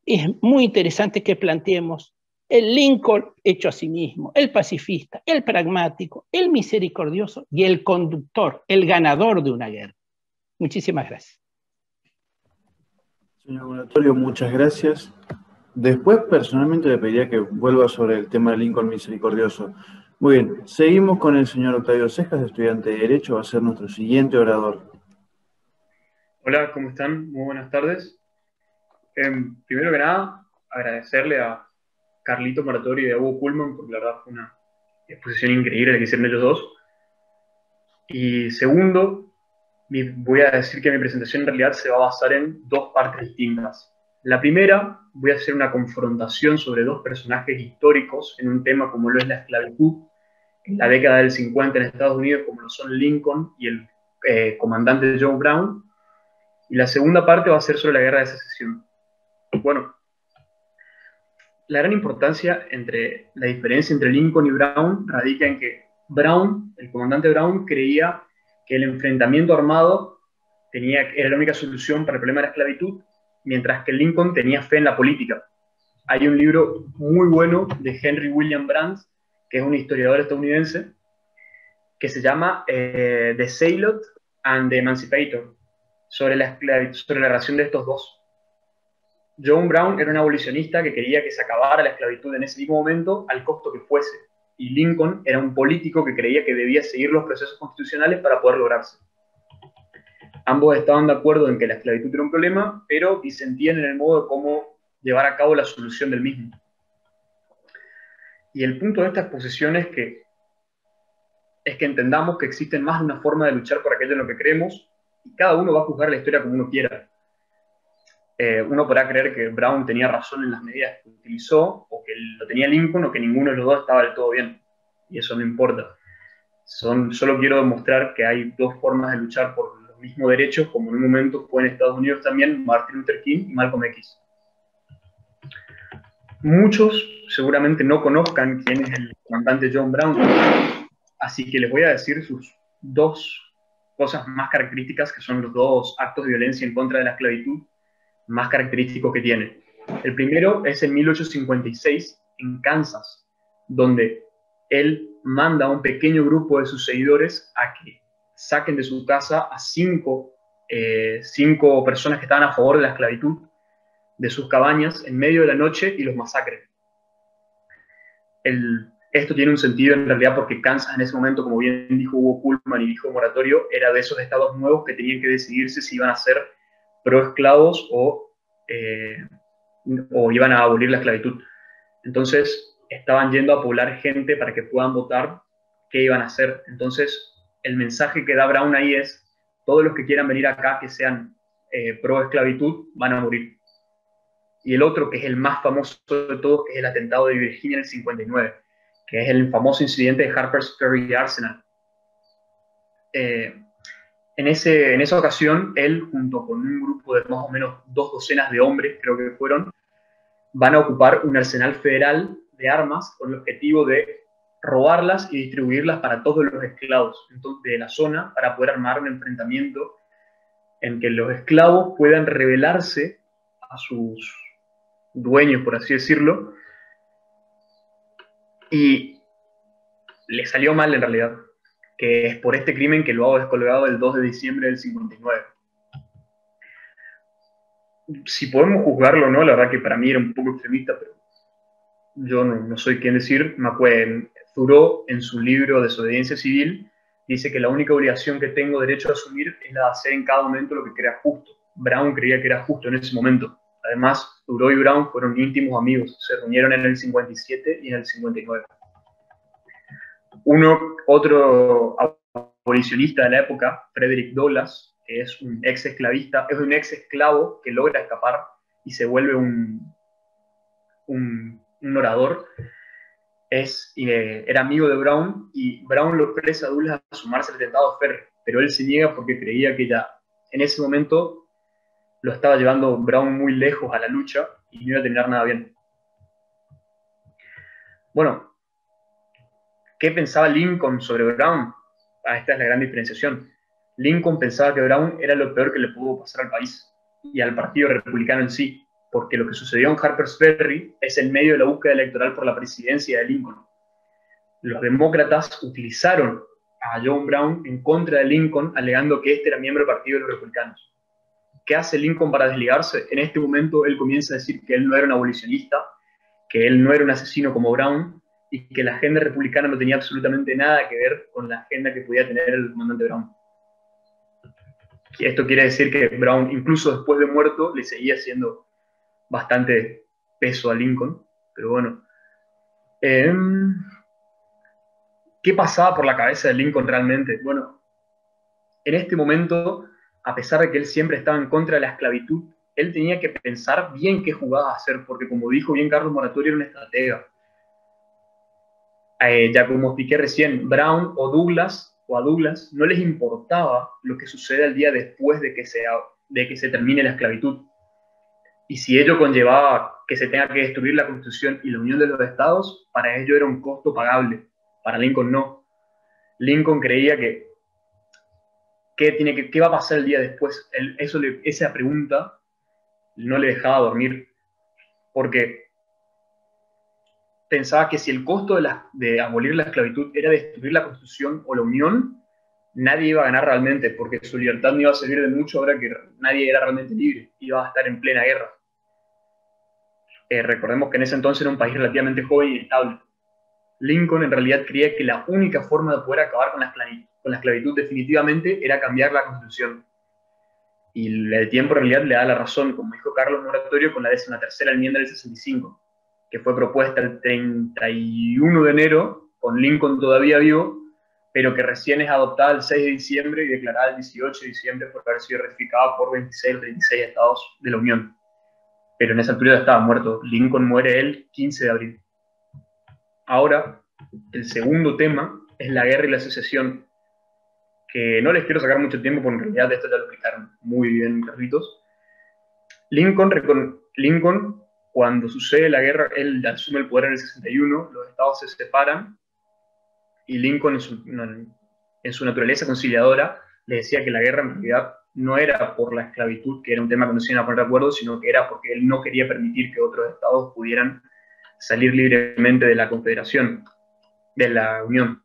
es muy interesante que planteemos el Lincoln hecho a sí mismo, el pacifista, el pragmático, el misericordioso y el conductor, el ganador de una guerra. Muchísimas gracias. Señor Moratorio, muchas gracias. Después, personalmente, le pediría que vuelva sobre el tema del Lincoln misericordioso. Muy bien, seguimos con el señor Octavio Cejas, estudiante de Derecho, va a ser nuestro siguiente orador. Hola, ¿cómo están? Muy buenas tardes. Primero que nada, agradecerle a Carlito Moratori y a Hugo Pullman, porque la verdad fue una exposición increíble la que hicieron ellos dos. Y segundo, voy a decir que mi presentación en realidad se va a basar en dos partes distintas. La primera, voy a hacer una confrontación sobre dos personajes históricos en un tema como lo es la esclavitud en la década del 50 en Estados Unidos, como lo son Lincoln y el comandante John Brown. Y la segunda parte va a ser sobre la guerra de secesión. Bueno, la gran importancia entre la diferencia entre Lincoln y Brown radica en que Brown, el comandante Brown, creía que el enfrentamiento armado era la única solución para el problema de la esclavitud, mientras que Lincoln tenía fe en la política. Hay un libro muy bueno de Henry William Brandt, que es un historiador estadounidense, que se llama The Zealot and the Emancipator, sobre la relación de estos dos. John Brown era un abolicionista que quería que se acabara la esclavitud en ese mismo momento, al costo que fuese. Y Lincoln era un político que creía que debía seguir los procesos constitucionales para poder lograrse. Ambos estaban de acuerdo en que la esclavitud era un problema, pero disentían en el modo de cómo llevar a cabo la solución del mismo. Y el punto de esta exposición es que entendamos que existen más de una forma de luchar por aquello en lo que creemos, y cada uno va a juzgar la historia como uno quiera. Uno podrá creer que Brown tenía razón en las medidas que utilizó, o que lo tenía Lincoln, o que ninguno de los dos estaba del todo bien. Y eso no importa. Solo quiero demostrar que hay dos formas de luchar por los mismos derechos, como en un momento fue en Estados Unidos también Martin Luther King y Malcolm X. Muchos seguramente no conozcan quién es el comandante John Brown, así que les voy a decir sus dos cosas más características, que son los dos actos de violencia en contra de la esclavitud más característicos que tiene. El primero es en 1856, en Kansas, donde él manda a un pequeño grupo de sus seguidores a que saquen de su casa a cinco personas que estaban a favor de la esclavitud de sus cabañas en medio de la noche y los masacren. Esto tiene un sentido en realidad porque Kansas en ese momento, como bien dijo Hugo Pullman y dijo Moratorio, era de esos estados nuevos que tenían que decidirse si iban a ser pro-esclavos o iban a abolir la esclavitud. Entonces, estaban yendo a poblar gente para que puedan votar qué iban a hacer. Entonces, el mensaje que da Brown ahí es, todos los que quieran venir acá, que sean pro-esclavitud, van a morir. Y el otro, que es el más famoso de todos, que es el atentado de Virginia en el 59, que es el famoso incidente de Harper's Ferry Arsenal. En esa ocasión, él, junto con un grupo de más o menos 2 docenas de hombres, creo que fueron, van a ocupar un arsenal federal de armas con el objetivo de robarlas y distribuirlas para todos los esclavos de la zona, para poder armar un enfrentamiento en que los esclavos puedan rebelarse a sus dueños, por así decirlo, y le salió mal en realidad, que es por este crimen que lo hago descolgado el 2 de diciembre del 59. Si podemos juzgarlo o no, la verdad que para mí era un poco extremista, pero yo no soy quien decir. Thoreau, en su libro Desobediencia Civil, dice que la única obligación que tengo derecho a asumir es la de hacer en cada momento lo que crea justo. Brown creía que era justo en ese momento. Además, Thoreau y Brown fueron íntimos amigos, se reunieron en el 57 y en el 59. Otro abolicionista de la época, Frederick Douglass, que es un ex esclavista, es un ex esclavo que logra escapar y se vuelve un orador, era amigo de Brown, y Brown le ofrece a Douglass a sumarse al atentado Ferry, pero él se niega porque creía que ya en ese momento lo estaba llevando Brown muy lejos a la lucha y no iba a terminar nada bien. Bueno, ¿qué pensaba Lincoln sobre Brown? Esta es la gran diferenciación. Lincoln pensaba que Brown era lo peor que le pudo pasar al país y al Partido Republicano en sí, porque lo que sucedió en Harper's Ferry es en medio de la búsqueda electoral por la presidencia de Lincoln. Los demócratas utilizaron a John Brown en contra de Lincoln, alegando que este era miembro del Partido de los Republicanos. ¿Qué hace Lincoln para desligarse? En este momento él comienza a decir que él no era un abolicionista, que él no era un asesino como Brown, y que la agenda republicana no tenía absolutamente nada que ver con la agenda que podía tener el comandante Brown. Esto quiere decir que Brown, incluso después de muerto, le seguía haciendo bastante peso a Lincoln. Pero bueno, ¿qué pasaba por la cabeza de Lincoln realmente? Bueno, en este momento, a pesar de que él siempre estaba en contra de la esclavitud, él tenía que pensar bien qué jugada a hacer, porque como dijo bien Carlos Moratorio, era un estratega. Ya como expliqué recién, Brown o a Douglas no les importaba lo que suceda el día después de que se termine la esclavitud. Y si ello conllevaba que se tenga que destruir la Constitución y la unión de los estados, para ello era un costo pagable. Para Lincoln no. Lincoln creía que ¿qué va a pasar el día después? Esa pregunta no le dejaba dormir, porque pensaba que si el costo de abolir la esclavitud era destruir la Constitución o la Unión, nadie iba a ganar realmente, porque su libertad no iba a servir de mucho ahora que nadie era realmente libre, iba a estar en plena guerra. Recordemos que en ese entonces era un país relativamente joven y estable. Lincoln en realidad creía que la única forma de poder acabar con la esclavitud definitivamente era cambiar la Constitución. Y el tiempo en realidad le da la razón, como dijo Carlos Moratorio, con la 13ª enmienda del 65, que fue propuesta el 31 de enero, con Lincoln todavía vivo, pero que recién es adoptada el 6 de diciembre y declarada el 18 de diciembre por haber sido ratificada por 26 de 36 estados de la Unión. Pero en esa altura estaba muerto. Lincoln muere el 15 de abril. Ahora, el segundo tema es la guerra y la secesión, que no les quiero sacar mucho tiempo porque en realidad esto ya lo explicaron muy bien, Carlitos. Lincoln, cuando sucede la guerra, él asume el poder en el 61, los estados se separan, y Lincoln en su naturaleza conciliadora le decía que la guerra en realidad no era por la esclavitud, que era un tema que no se iban a poner de acuerdo, sino que era porque él no quería permitir que otros estados pudieran salir libremente de la Confederación, de la Unión.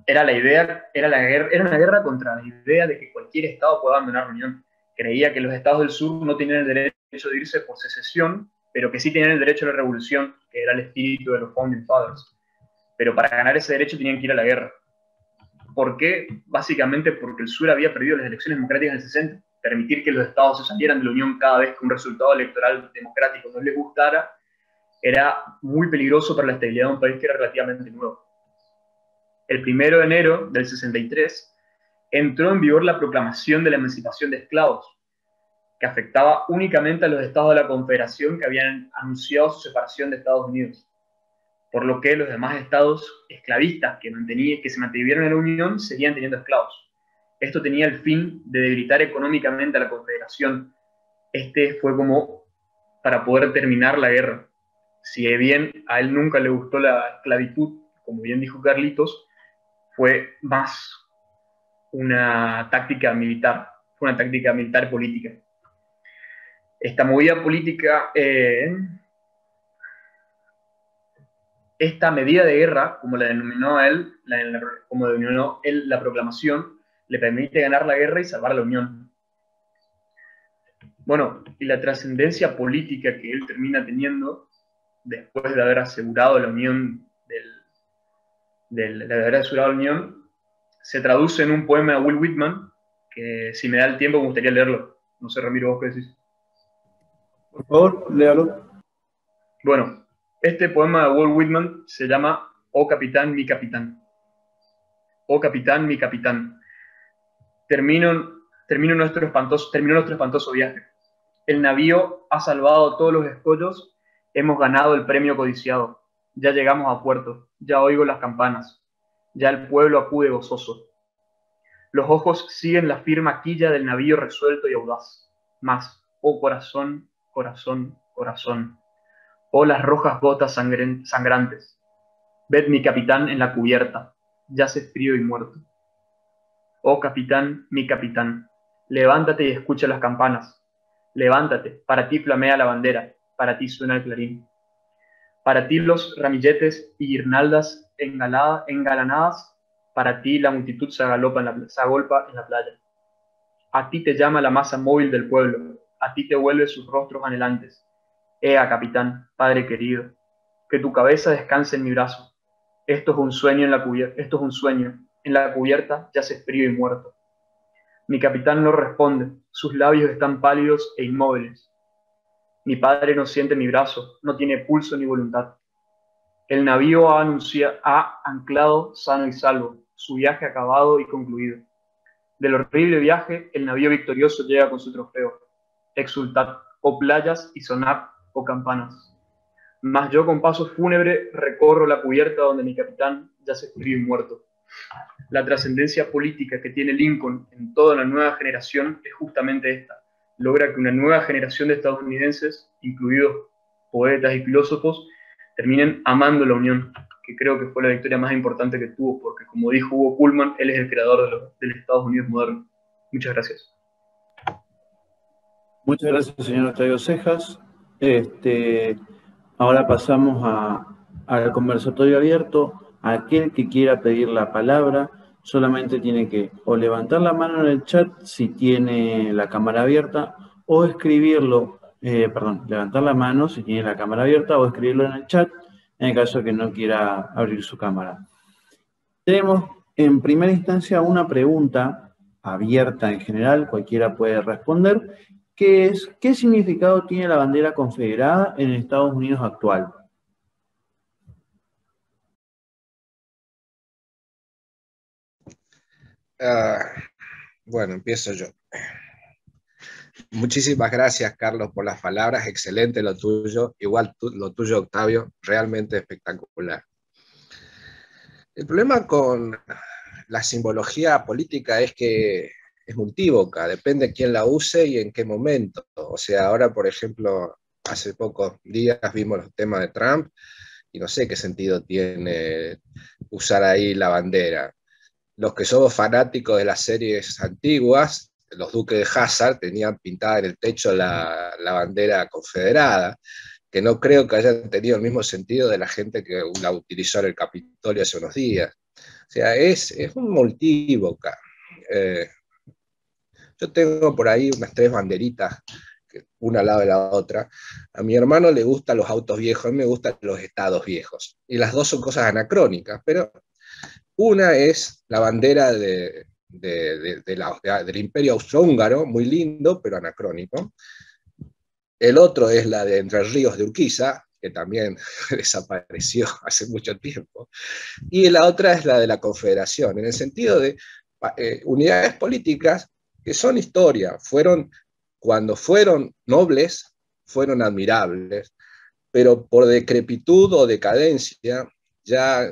Era una guerra contra la idea de que cualquier estado pueda abandonar la Unión. Creía que los estados del sur no tenían el derecho de irse por secesión, pero que sí tenían el derecho a la revolución, que era el espíritu de los Founding Fathers. Pero para ganar ese derecho tenían que ir a la guerra. ¿Por qué? Básicamente porque el sur había perdido las elecciones democráticas en el 60. Permitir que los estados se salieran de la Unión cada vez que un resultado electoral democrático no les gustara era muy peligroso para la estabilidad de un país que era relativamente nuevo. El 1 de enero del 63 entró en vigor la proclamación de la emancipación de esclavos, que afectaba únicamente a los estados de la Confederación que habían anunciado su separación de Estados Unidos, por lo que los demás estados esclavistas que se mantuvieron en la Unión seguían teniendo esclavos. Esto tenía el fin de debilitar económicamente a la Confederación. Este fue como para poder terminar la guerra. Si bien a él nunca le gustó la esclavitud, como bien dijo Carlitos, fue más una táctica militar, fue una táctica militar política. Esta movida política, esta medida de guerra, como la denominó él, la proclamación, le permite ganar la guerra y salvar a la Unión. Bueno, y la trascendencia política que él termina teniendo después de haber asegurado la Unión se traduce en un poema de Will Whitman, que si me da el tiempo me gustaría leerlo. No sé, Ramiro, ¿vos qué decís? Por favor, léalo. Bueno, este poema de Will Whitman se llama Oh capitán, mi capitán. Oh capitán, mi capitán. Terminó nuestro espantoso viaje. El navío ha salvado todos los escollos, hemos ganado el premio codiciado. Ya llegamos a puerto, ya oigo las campanas, ya el pueblo acude gozoso. Los ojos siguen la firma quilla del navío resuelto y audaz. Mas, oh corazón, corazón, corazón, oh las rojas gotas sangrantes, ved mi capitán en la cubierta, yace frío y muerto. Oh capitán, mi capitán, levántate y escucha las campanas. Levántate, para ti flamea la bandera, para ti suena el clarín. Para ti los ramilletes y guirnaldas engalanadas, para ti la multitud se agolpa en la playa. A ti te llama la masa móvil del pueblo, a ti te vuelve sus rostros anhelantes. Ea, capitán, padre querido, que tu cabeza descanse en mi brazo. Esto es un sueño en la cubierta, yace frío y muerto. Mi capitán no responde, sus labios están pálidos e inmóviles. Mi padre no siente mi brazo, no tiene pulso ni voluntad. El navío ha anclado sano y salvo, su viaje acabado y concluido. Del horrible viaje, el navío victorioso llega con su trofeo. Exultad, oh playas, y sonad, oh campanas. Mas yo con paso fúnebre recorro la cubierta donde mi capitán yace frío y muerto. La trascendencia política que tiene Lincoln en toda la nueva generación es justamente esta. Logra que una nueva generación de estadounidenses, incluidos poetas y filósofos, terminen amando la Unión, que creo que fue la victoria más importante que tuvo, porque como dijo Hugo Pullman, él es el creador del Estados Unidos moderno. Muchas gracias. Muchas gracias, señor Octavio Cejas. Ahora pasamos al conversatorio abierto. Aquel que quiera pedir la palabra solamente tiene que o levantar la mano en el chat si tiene la cámara abierta o escribirlo, levantar la mano si tiene la cámara abierta o escribirlo en el chat en el caso de que no quiera abrir su cámara. Tenemos en primera instancia una pregunta abierta en general, cualquiera puede responder, que es, ¿qué significado tiene la bandera confederada en Estados Unidos actual? Bueno, empiezo yo. Muchísimas gracias, Carlos, por las palabras. Excelente lo tuyo. Igual lo tuyo, Octavio, realmente espectacular. El problema con la simbología política es que es multívoca, depende de quién la use y en qué momento. O sea, ahora, por ejemplo, hace pocos días vimos los temas de Trump y no sé qué sentido tiene usar ahí la bandera. Los que somos fanáticos de las series antiguas, los duques de Hazard tenían pintada en el techo la bandera confederada, que no creo que hayan tenido el mismo sentido de la gente que la utilizó en el Capitolio hace unos días. O sea, es un multívoca. Yo tengo por ahí unas 3 banderitas, una al lado de la otra. A mi hermano le gustan los autos viejos, a mí me gustan los estados viejos. Y las dos son cosas anacrónicas, pero una es la bandera del Imperio Austrohúngaro, muy lindo, pero anacrónico. El otro es la de Entre Ríos de Urquiza, que también desapareció hace mucho tiempo. Y la otra es la de la Confederación, en el sentido de unidades políticas que son historia, cuando fueron nobles, fueron admirables, pero por decrepitud o decadencia ya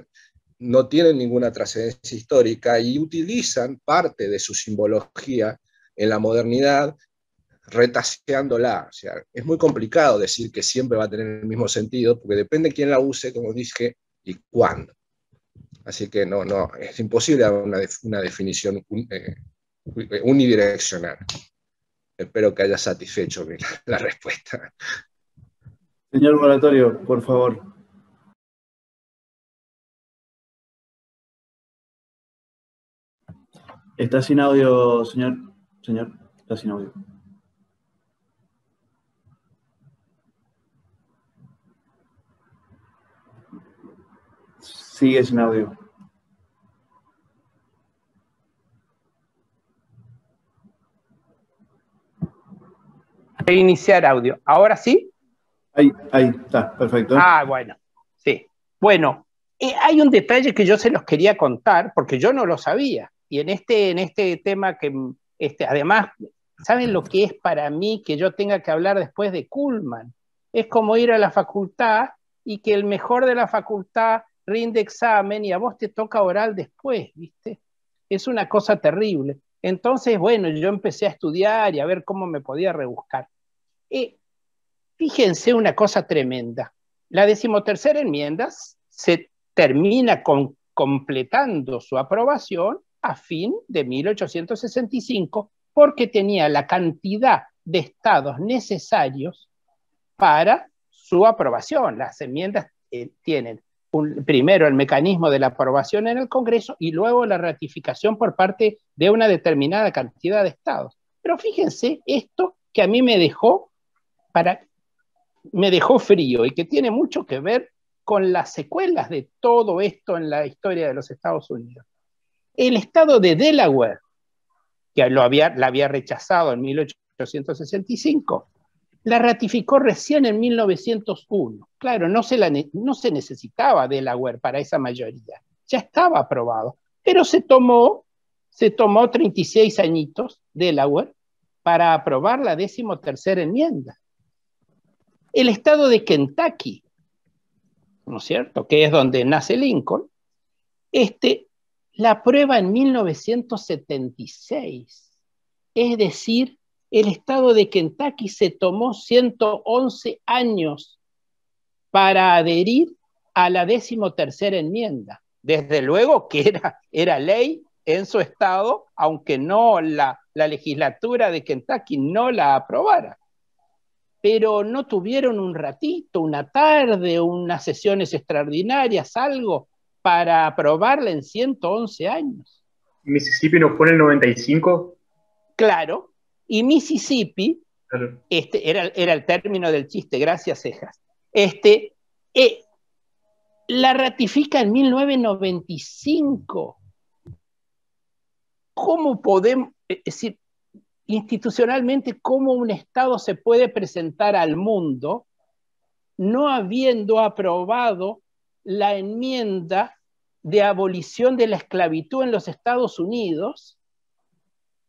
no tienen ninguna trascendencia histórica y utilizan parte de su simbología en la modernidad, retaseándola. O sea, es muy complicado decir que siempre va a tener el mismo sentido, porque depende de quién la use, como dije, y cuándo. Así que no, es imposible dar una definición unidireccional. Espero que haya satisfecho la respuesta. Señor Moratorio, por favor. Está sin audio, señor. Señor, está sin audio. Sigue sin audio. Iniciar audio. ¿Ahora sí? Ahí está, perfecto. Ah, bueno, sí. Bueno, hay un detalle que yo se los quería contar, porque yo no lo sabía. Y en este tema que, además, ¿saben lo que es para mí que yo tenga que hablar después de Kuhlman? Es como ir a la facultad y que el mejor de la facultad rinde examen y a vos te toca oral después, ¿viste? Es una cosa terrible. Entonces, bueno, yo empecé a estudiar y a ver cómo me podía rebuscar. Fíjense una cosa tremenda. La 13ª enmienda se termina completando su aprobación a fin de 1865 porque tenía la cantidad de estados necesarios para su aprobación. Las enmiendas tienen primero el mecanismo de la aprobación en el Congreso y luego la ratificación por parte de una determinada cantidad de estados. Pero fíjense esto que a mí me dejó frío y que tiene mucho que ver con las secuelas de todo esto en la historia de los Estados Unidos. El estado de Delaware que la había rechazado en 1865, la ratificó recién en 1901. Claro, no se necesitaba Delaware para esa mayoría, ya estaba aprobado, pero se tomó 36 añitos Delaware para aprobar la 13ª enmienda. El estado de Kentucky, ¿no es cierto?, que es donde nace Lincoln, la aprueba en 1976. Es decir, el estado de Kentucky se tomó 111 años para adherir a la 13ª enmienda. Desde luego que era ley en su estado, aunque no la legislatura de Kentucky no la aprobara. Pero no tuvieron un ratito, una tarde, unas sesiones extraordinarias, algo, para aprobarla en 111 años. ¿Mississippi no fue en el 95? Claro, y Mississippi, claro. Era el término del chiste, gracias, Cejas. La ratifica en 1995. ¿Cómo podemos, es decir, institucionalmente, cómo un Estado se puede presentar al mundo no habiendo aprobado la enmienda de abolición de la esclavitud en los Estados Unidos?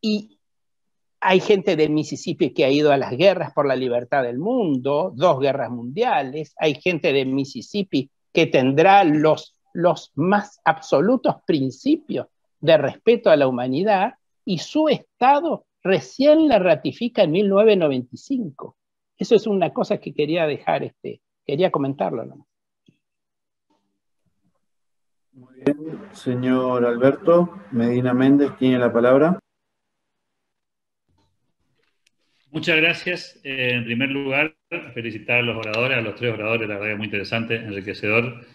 Y hay gente de Mississippi que ha ido a las guerras por la libertad del mundo, 2 guerras mundiales, hay gente de Mississippi que tendrá los más absolutos principios de respeto a la humanidad, y su Estado recién la ratifica en 1995. Eso es una cosa que quería dejar, quería comentarlo, ¿no? Muy bien, señor Alberto Medina Méndez tiene la palabra. Muchas gracias. En primer lugar, felicitar a los oradores, a los 3 oradores, la verdad es muy interesante, enriquecedor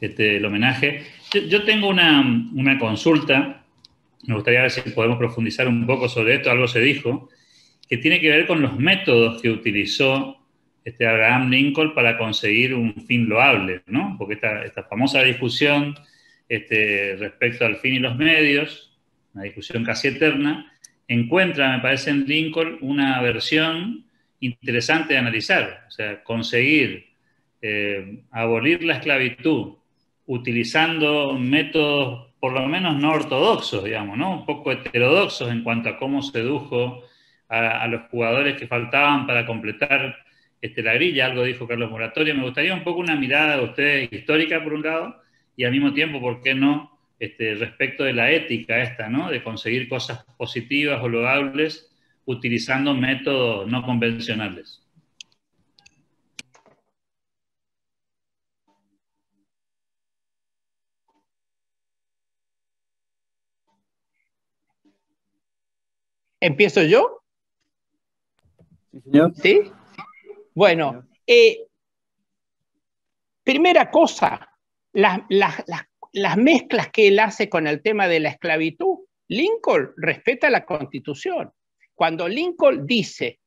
el homenaje. Yo tengo una consulta, me gustaría ver si podemos profundizar un poco sobre esto, algo se dijo, que tiene que ver con los métodos que utilizó Abraham Lincoln para conseguir un fin loable, ¿no? Porque esta famosa discusión respecto al fin y los medios, una discusión casi eterna, encuentra, me parece, en Lincoln una versión interesante de analizar. O sea, conseguir abolir la esclavitud utilizando métodos por lo menos no ortodoxos, digamos, ¿no? Un poco heterodoxos en cuanto a cómo sedujo a los jugadores que faltaban para completar la grilla. Algo dijo Carlos Moratorio. Me gustaría un poco una mirada de ustedes histórica, por un lado, y al mismo tiempo, ¿por qué no?, respecto de la ética ¿no?, de conseguir cosas positivas o loables utilizando métodos no convencionales. ¿Empiezo yo? Sí, señor. ¿Sí? Bueno, primera cosa, las mezclas que él hace con el tema de la esclavitud. Lincoln respeta la Constitución. Cuando Lincoln dice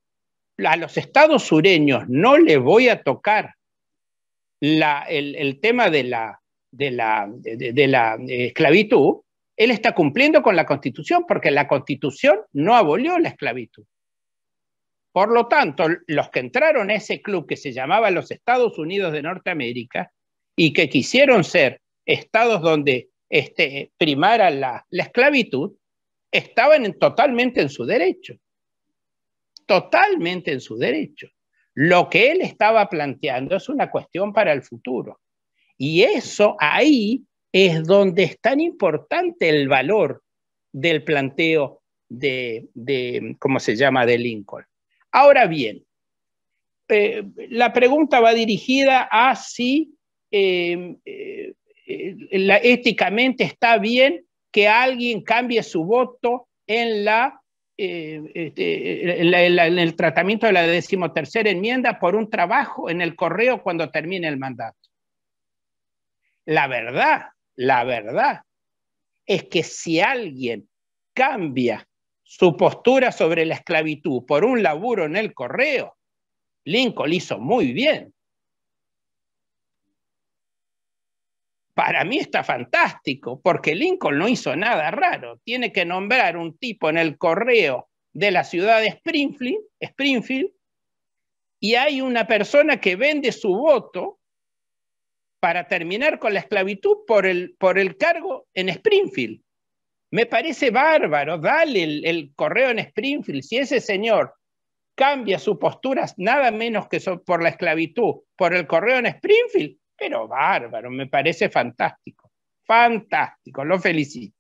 a los estados sureños no les voy a tocar el tema de la esclavitud, él está cumpliendo con la Constitución, porque la Constitución no abolió la esclavitud. Por lo tanto, los que entraron a ese club que se llamaba los Estados Unidos de Norteamérica y que quisieron ser estados donde primara la esclavitud, estaban totalmente en su derecho. Totalmente en su derecho. Lo que él estaba planteando es una cuestión para el futuro. Y eso ahí es donde es tan importante el valor del planteo ¿cómo se llama?, de Lincoln. Ahora bien, la pregunta va dirigida a si éticamente está bien que alguien cambie su voto en el tratamiento de la 13ª enmienda por un trabajo en el correo cuando termine el mandato. La verdad es que si alguien cambia su postura sobre la esclavitud por un laburo en el correo, Lincoln hizo muy bien. para mí está fantástico, porque Lincoln no hizo nada raro. Tiene que nombrar un tipo en el correo de la ciudad de Springfield, y hay una persona que vende su voto para terminar con la esclavitud por el cargo en Springfield. Me parece bárbaro, dale el correo en Springfield. Si ese señor cambia su postura nada menos que por la esclavitud, por el correo en Springfield, pero bárbaro, me parece fantástico. Fantástico, lo felicito.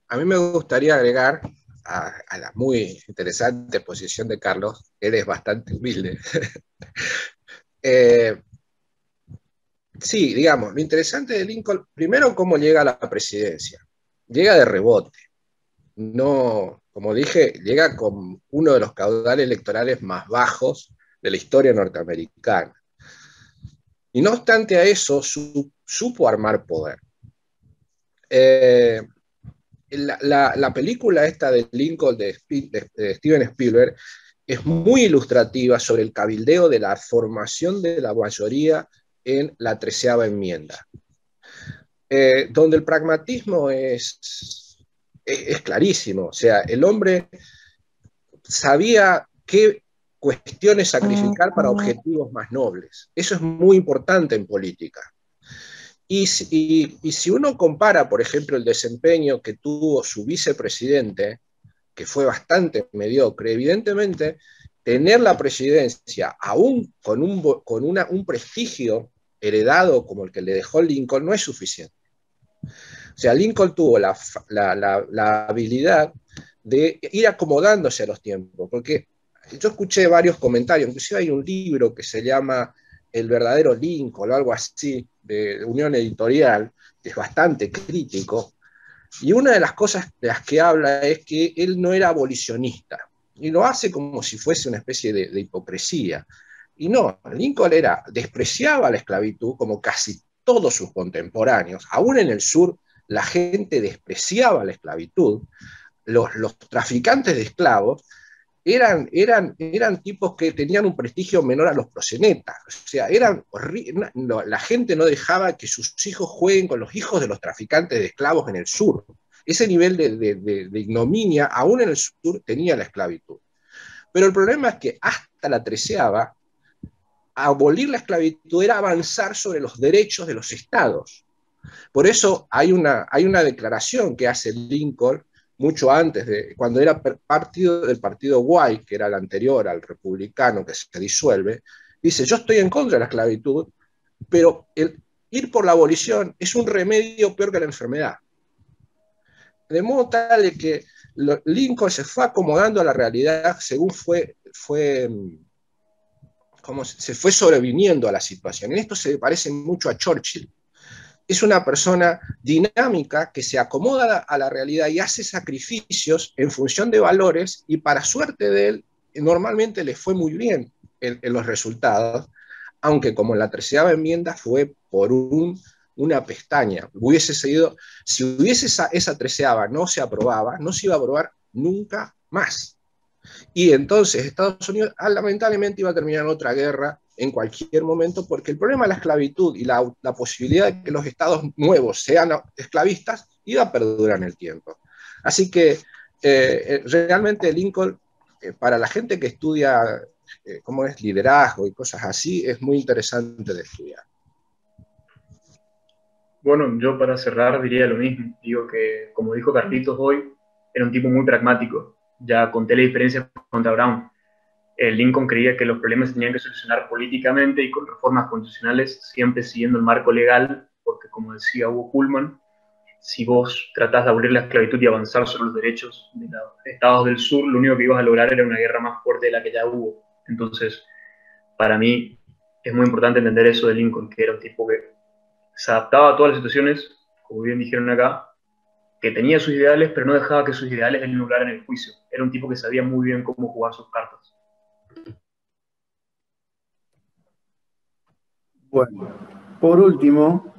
A mí me gustaría agregar a la muy interesante posición de Carlos, él es bastante humilde. Sí, digamos, lo interesante de Lincoln, primero cómo llega a la presidencia. Llega de rebote. No, como dije, llega con uno de los caudales electorales más bajos de la historia norteamericana. Y no obstante a eso, supo armar poder. La película esta de Lincoln de Steven Spielberg es muy ilustrativa sobre el cabildeo de la formación de la mayoría en la 13ª enmienda, donde el pragmatismo es clarísimo. O sea, el hombre sabía qué cuestiones sacrificar para objetivos más nobles. Eso es muy importante en política. Y si uno compara, por ejemplo, el desempeño que tuvo su vicepresidente, que fue bastante mediocre, evidentemente, tener la presidencia, aún con un prestigio heredado como el que le dejó Lincoln, no es suficiente. O sea, Lincoln tuvo la habilidad de ir acomodándose a los tiempos, porque yo escuché varios comentarios, inclusive hay un libro que se llama El verdadero Lincoln, o algo así, de Unión Editorial, que es bastante crítico, y una de las cosas de las que habla es que él no era abolicionista, y lo hace como si fuese una especie de hipocresía. Y no, Lincoln despreciaba la esclavitud como casi todos sus contemporáneos. Aún en el sur, la gente despreciaba la esclavitud. Los traficantes de esclavos eran tipos que tenían un prestigio menor a los proxenetas. O sea, la gente no dejaba que sus hijos jueguen con los hijos de los traficantes de esclavos en el sur. Ese nivel de ignominia, aún en el sur, tenía la esclavitud. Pero el problema es que hasta la 13ª, abolir la esclavitud era avanzar sobre los derechos de los estados. Por eso hay una declaración que hace Lincoln mucho antes, cuando era del partido White, que era el anterior al republicano que se disuelve, dice: yo estoy en contra de la esclavitud, pero ir por la abolición es un remedio peor que la enfermedad. De modo tal que Lincoln se fue acomodando a la realidad según se fue sobreviniendo a la situación. En esto se parece mucho a Churchill. Es una persona dinámica que se acomoda a la realidad y hace sacrificios en función de valores, y para suerte de él, normalmente le fue muy bien en los resultados, aunque como en la 13ª enmienda fue por una pestaña. Si hubiese esa 13ª no se aprobaba, no se iba a aprobar nunca más. Y entonces Estados Unidos lamentablemente iba a terminar en otra guerra en cualquier momento, porque el problema de la esclavitud y la posibilidad de que los estados nuevos sean esclavistas iba a perdurar en el tiempo. Así que realmente Lincoln, para la gente que estudia cómo es liderazgo y cosas así, es muy interesante de estudiar. Bueno, yo para cerrar diría lo mismo. Digo que, como dijo Carlitos hoy, era un tipo muy pragmático. Ya conté la diferencia contra Brown. Lincoln creía que los problemas se tenían que solucionar políticamente y con reformas constitucionales, siempre siguiendo el marco legal, porque como decía Hugo Pullman, si vos tratás de abolir la esclavitud y avanzar sobre los derechos de los estados del sur, lo único que ibas a lograr era una guerra más fuerte de la que ya hubo. Entonces, para mí, es muy importante entender eso de Lincoln, que era un tipo que se adaptaba a todas las situaciones, como bien dijeron acá, que tenía sus ideales, pero no dejaba que sus ideales den lugar en el juicio. Era un tipo que sabía muy bien cómo jugar sus cartas. Bueno, por último,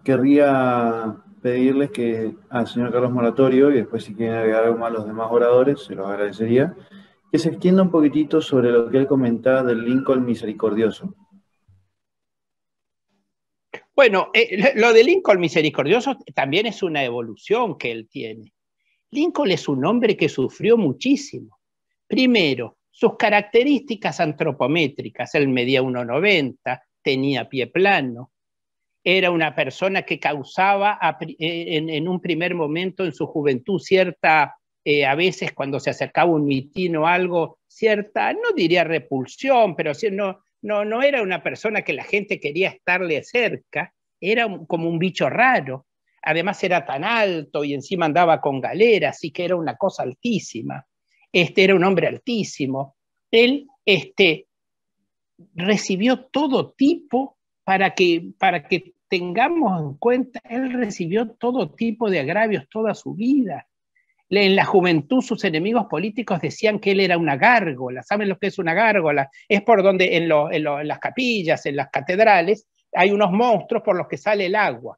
querría pedirles que al señor Carlos Moratorio, y después si quieren agregar algo más a los demás oradores, se los agradecería, que se extienda un poquitito sobre lo que él comentaba del Lincoln misericordioso. Bueno, lo de Lincoln misericordioso también es una evolución que él tiene. Lincoln es un hombre que sufrió muchísimo. Primero, sus características antropométricas, él medía 1,90, tenía pie plano, era una persona que causaba en un primer momento en su juventud cierta, a veces cuando se acercaba un mitin o algo, cierta, no diría repulsión, pero no era una persona que la gente quería estarle cerca, era como un bicho raro. Además era tan alto y encima andaba con galera, así que era una cosa altísima. Era un hombre altísimo. Él recibió todo tipo, para que tengamos en cuenta, él recibió todo tipo de agravios toda su vida. En la juventud sus enemigos políticos decían que él era una gárgola. ¿Saben lo que es una gárgola? Es por donde en las capillas, en las catedrales, hay unos monstruos por los que sale el agua,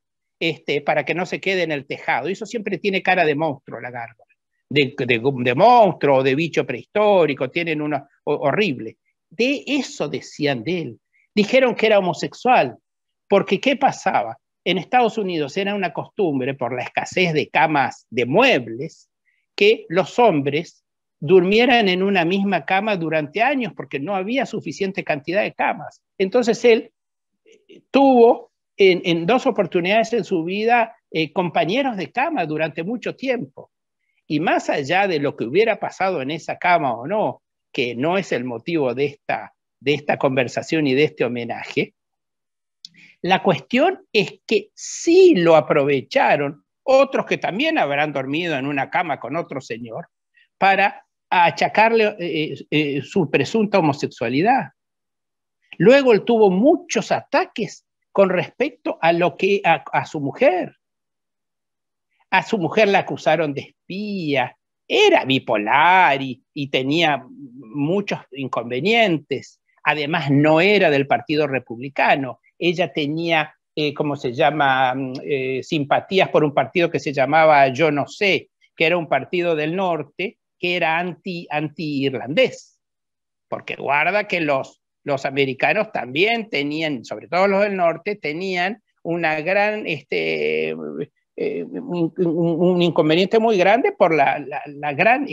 para que no se quede en el tejado. Y eso siempre tiene cara de monstruo, la gárgola. De monstruo o de bicho prehistórico, tienen una horrible. De eso decían de él. Dijeron que era homosexual, porque ¿qué pasaba? En Estados Unidos era una costumbre, por la escasez de camas de muebles, que los hombres durmieran en una misma cama durante años, porque no había suficiente cantidad de camas. Entonces él tuvo en 2 oportunidades en su vida compañeros de cama durante mucho tiempo. Y más allá de lo que hubiera pasado en esa cama o no, que no es el motivo de esta conversación y de este homenaje, la cuestión es que sí lo aprovecharon otros que también habrán dormido en una cama con otro señor para achacarle su presunta homosexualidad. Luego él tuvo muchos ataques con respecto a su mujer. A su mujer la acusaron de espía, era bipolar y tenía muchos inconvenientes. Además, no era del Partido Republicano. Ella tenía, simpatías por un partido que se llamaba Yo No Sé, que era un partido del norte que era anti-irlandés. Porque guarda que los americanos también tenían, sobre todo los del norte, tenían una gran... un inconveniente muy grande por la gran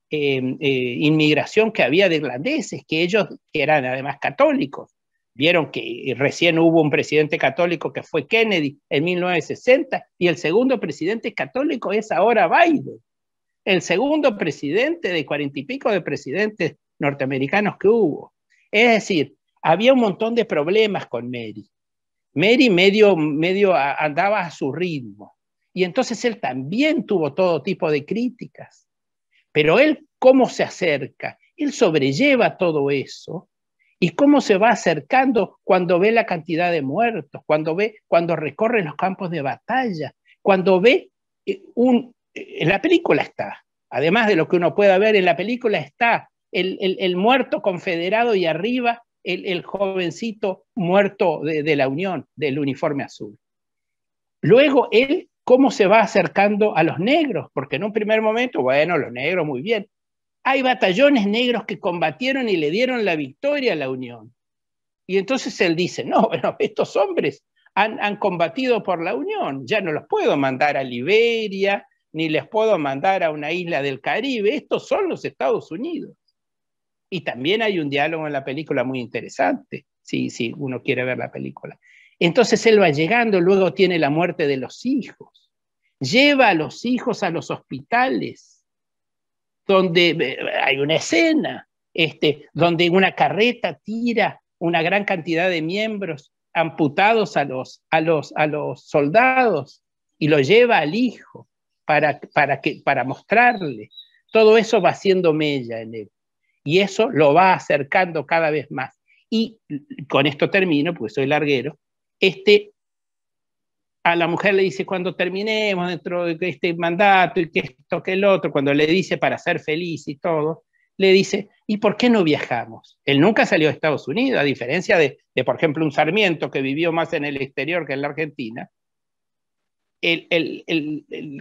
inmigración que había de irlandeses, que ellos que eran además católicos. Vieron que recién hubo un presidente católico que fue Kennedy en 1960 y el segundo presidente católico es ahora Biden, el segundo presidente de 40 y pico de presidentes norteamericanos que hubo. Es decir, había un montón de problemas con Mary. Mary medio andaba a su ritmo. Y entonces él también tuvo todo tipo de críticas. Pero él, ¿cómo se acerca? Él sobrelleva todo eso. ¿Y cómo se va acercando cuando ve la cantidad de muertos? Cuando recorre los campos de batalla. Cuando ve en la película está, además de lo que uno pueda ver, en la película está el muerto confederado y arriba el jovencito muerto de la Unión, del uniforme azul. Luego él, cómo se va acercando a los negros, porque en un primer momento, bueno, los negros muy bien. Hay batallones negros que combatieron y le dieron la victoria a la Unión. Y entonces él dice, no, bueno, estos hombres han combatido por la Unión, ya no los puedo mandar a Liberia, ni les puedo mandar a una isla del Caribe, estos son los Estados Unidos. Y también hay un diálogo en la película muy interesante, si uno quiere ver la película. Entonces él va llegando, luego tiene la muerte de los hijos, lleva a los hijos a los hospitales, donde hay una escena, donde una carreta tira una gran cantidad de miembros amputados a los soldados y lo lleva al hijo para mostrarle. Todo eso va haciendo mella en él. Y eso lo va acercando cada vez más. Y con esto termino, porque soy larguero, a la mujer le dice, cuando terminemos dentro de este mandato y que esto, que el otro, cuando le dice para ser feliz y todo, le dice, ¿y por qué no viajamos? Él nunca salió de Estados Unidos, a diferencia de por ejemplo, un Sarmiento que vivió más en el exterior que en la Argentina.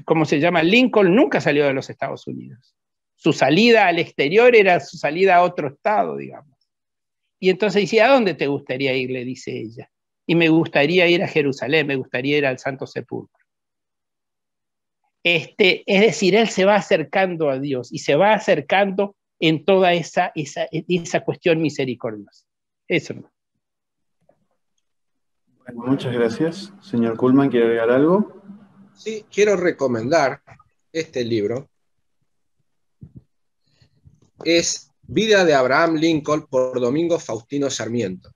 ¿Cómo se llama? Lincoln nunca salió de los Estados Unidos. Su salida al exterior era su salida a otro estado, digamos. Y entonces dice, ¿a dónde te gustaría ir?, le dice ella. Y me gustaría ir a Jerusalén, me gustaría ir al Santo Sepulcro. Es decir, él se va acercando a Dios y se va acercando en toda esa cuestión misericordiosa. Eso no. Bueno, muchas gracias. Señor Kuhlman, ¿quiere agregar algo? Sí, quiero recomendar este libro. Es Vida de Abraham Lincoln por Domingo Faustino Sarmiento.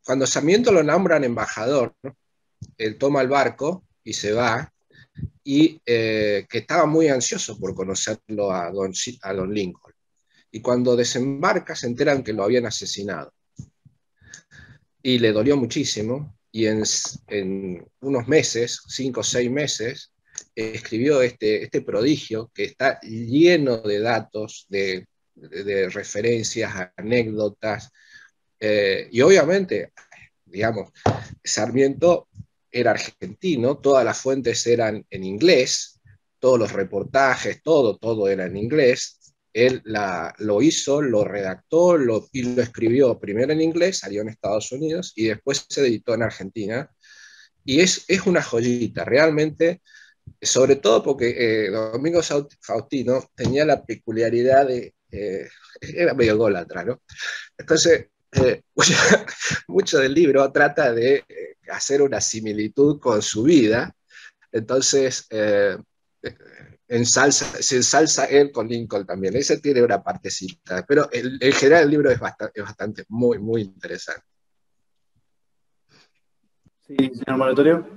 Cuando Sarmiento lo nombran embajador, él toma el barco y se va, y que estaba muy ansioso por conocerlo a don Lincoln. Y cuando desembarca se enteran que lo habían asesinado. Y le dolió muchísimo, y en unos meses, 5 o 6 meses, escribió este prodigio que está lleno de datos, de referencias, anécdotas, y obviamente, digamos, Sarmiento era argentino, todas las fuentes eran en inglés, todos los reportajes, todo era en inglés. Él lo hizo, lo redactó y lo escribió primero en inglés, salió en Estados Unidos y después se editó en Argentina. Y es una joyita, realmente, sobre todo porque Domingo Faustino tenía la peculiaridad de, era medio ególatra, ¿no? Entonces, mucho del libro trata de hacer una similitud con su vida. Entonces, se ensalza él con Lincoln también. Ese tiene una partecita, pero en general el libro es bastante muy, muy interesante. Sí, señor Moratorio.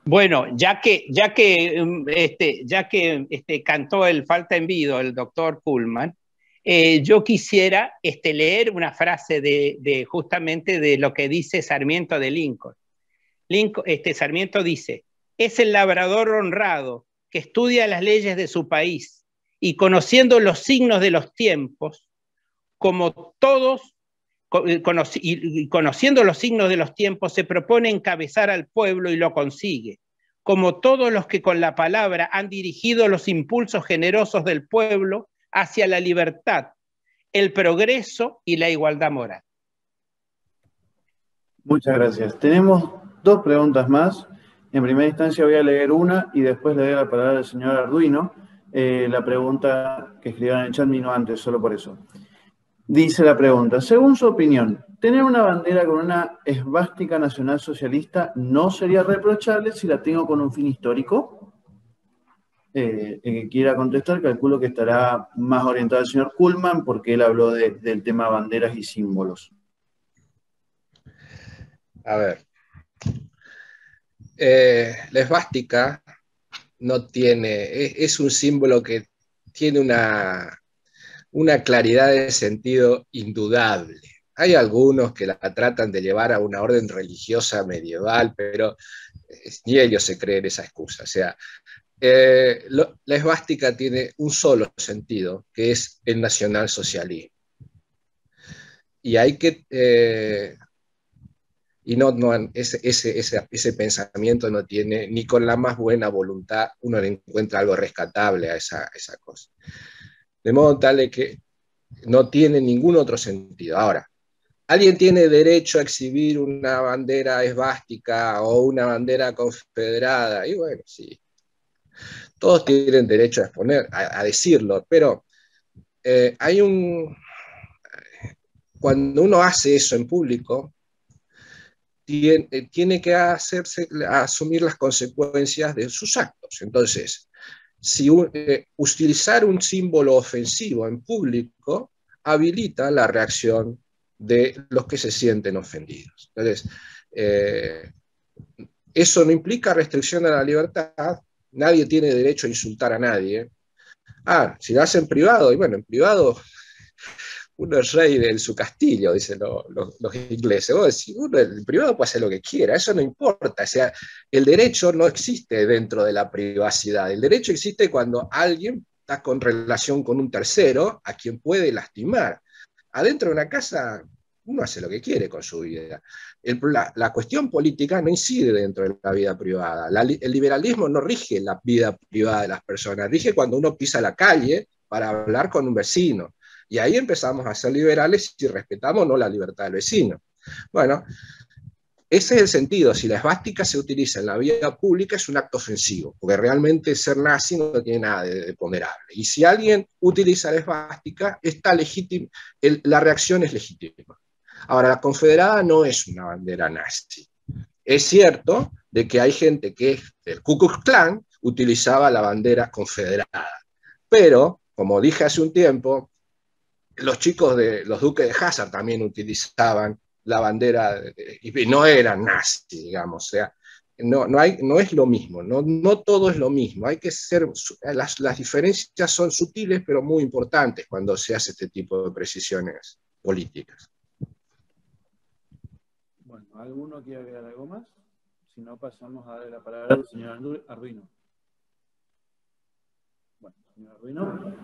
Bueno, ya que cantó el Falta en Vido el doctor Kuhlman, yo quisiera leer una frase justamente de lo que dice Sarmiento de Lincoln. Sarmiento dice: es el labrador honrado que estudia las leyes de su país y conociendo los signos de los tiempos, conociendo los signos de los tiempos, se propone encabezar al pueblo y lo consigue, como todos los que con la palabra han dirigido los impulsos generosos del pueblo hacia la libertad, el progreso y la igualdad moral. Muchas gracias. Tenemos 2 preguntas más. En primera instancia voy a leer una y después le doy la palabra al señor Arduino. La pregunta que escribieron en el chat vino antes, solo por eso. Dice la pregunta: según su opinión, ¿tener una bandera con una esvástica nacional socialista no sería reprochable si la tengo con un fin histórico? El que quiera contestar, calculo que estará más orientado al señor Kuhlman, porque él habló del tema banderas y símbolos. A ver, la esvástica no es un símbolo que tiene una claridad de sentido indudable. Hay algunos que la tratan de llevar a una orden religiosa medieval, pero ni ellos se creen esa excusa. O sea, la esvástica tiene un solo sentido, que es el nacionalsocialismo. Y hay que... ese pensamiento no tiene, ni con la más buena voluntad, uno le encuentra algo rescatable a esa cosa. De modo tal de que no tiene ningún otro sentido. Ahora, ¿alguien tiene derecho a exhibir una bandera esvástica o una bandera confederada? Y bueno, sí. Todos tienen derecho a exponer, a decirlo, pero cuando uno hace eso en público, tiene que asumir las consecuencias de sus actos. Entonces, si utilizar un símbolo ofensivo en público habilita la reacción de los que se sienten ofendidos. Entonces, eso no implica restricción a la libertad. Nadie tiene derecho a insultar a nadie. Si lo hace en privado, y bueno, en privado uno es rey de su castillo, dicen los ingleses. Vos decís, uno en privado puede hacer lo que quiera, eso no importa. O sea, el derecho no existe dentro de la privacidad. El derecho existe cuando alguien está con relación con un tercero a quien puede lastimar. Adentro de una casa uno hace lo que quiere con su vida. La cuestión política no incide dentro de la vida privada. El liberalismo no rige la vida privada de las personas, rige cuando uno pisa la calle para hablar con un vecino. Y ahí empezamos a ser liberales si respetamos o no la libertad del vecino. Bueno, ese es el sentido. Si la esvástica se utiliza en la vida pública es un acto ofensivo, porque realmente ser nazi no tiene nada de ponderable. Y si alguien utiliza la esvástica, está legítima, la reacción es legítima. Ahora, la confederada no es una bandera nazi. Es cierto de que hay gente que del Ku Klux Klan utilizaba la bandera confederada. Pero, como dije hace un tiempo, los chicos de los duques de Hazard también utilizaban la bandera, y no eran nazis, digamos, o sea, no es lo mismo, no todo es lo mismo, hay que ser, las diferencias son sutiles pero muy importantes cuando se hace este tipo de precisiones políticas. Bueno, ¿alguno quiere agregar algo más? Si no, pasamos a darle la palabra al señor Arduino. Bueno, señor Arduino.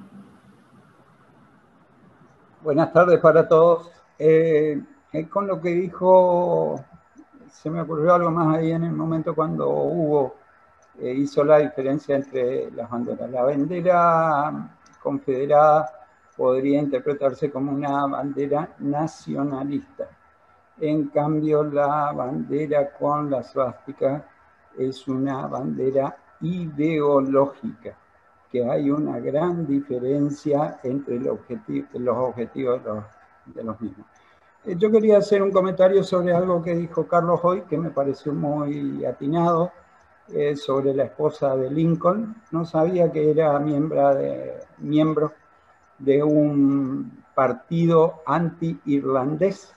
Buenas tardes para todos. Con lo que dijo, se me ocurrió algo más ahí en el momento cuando Hugo hizo la diferencia entre las banderas. La bandera confederada podría interpretarse como una bandera nacionalista. En cambio, la bandera con la svástica es una bandera ideológica, que hay una gran diferencia entre los objetivos de los mismos. Yo quería hacer un comentario sobre algo que dijo Carlos hoy, que me pareció muy atinado, sobre la esposa de Lincoln. No sabía que era miembro de un partido anti-irlandés.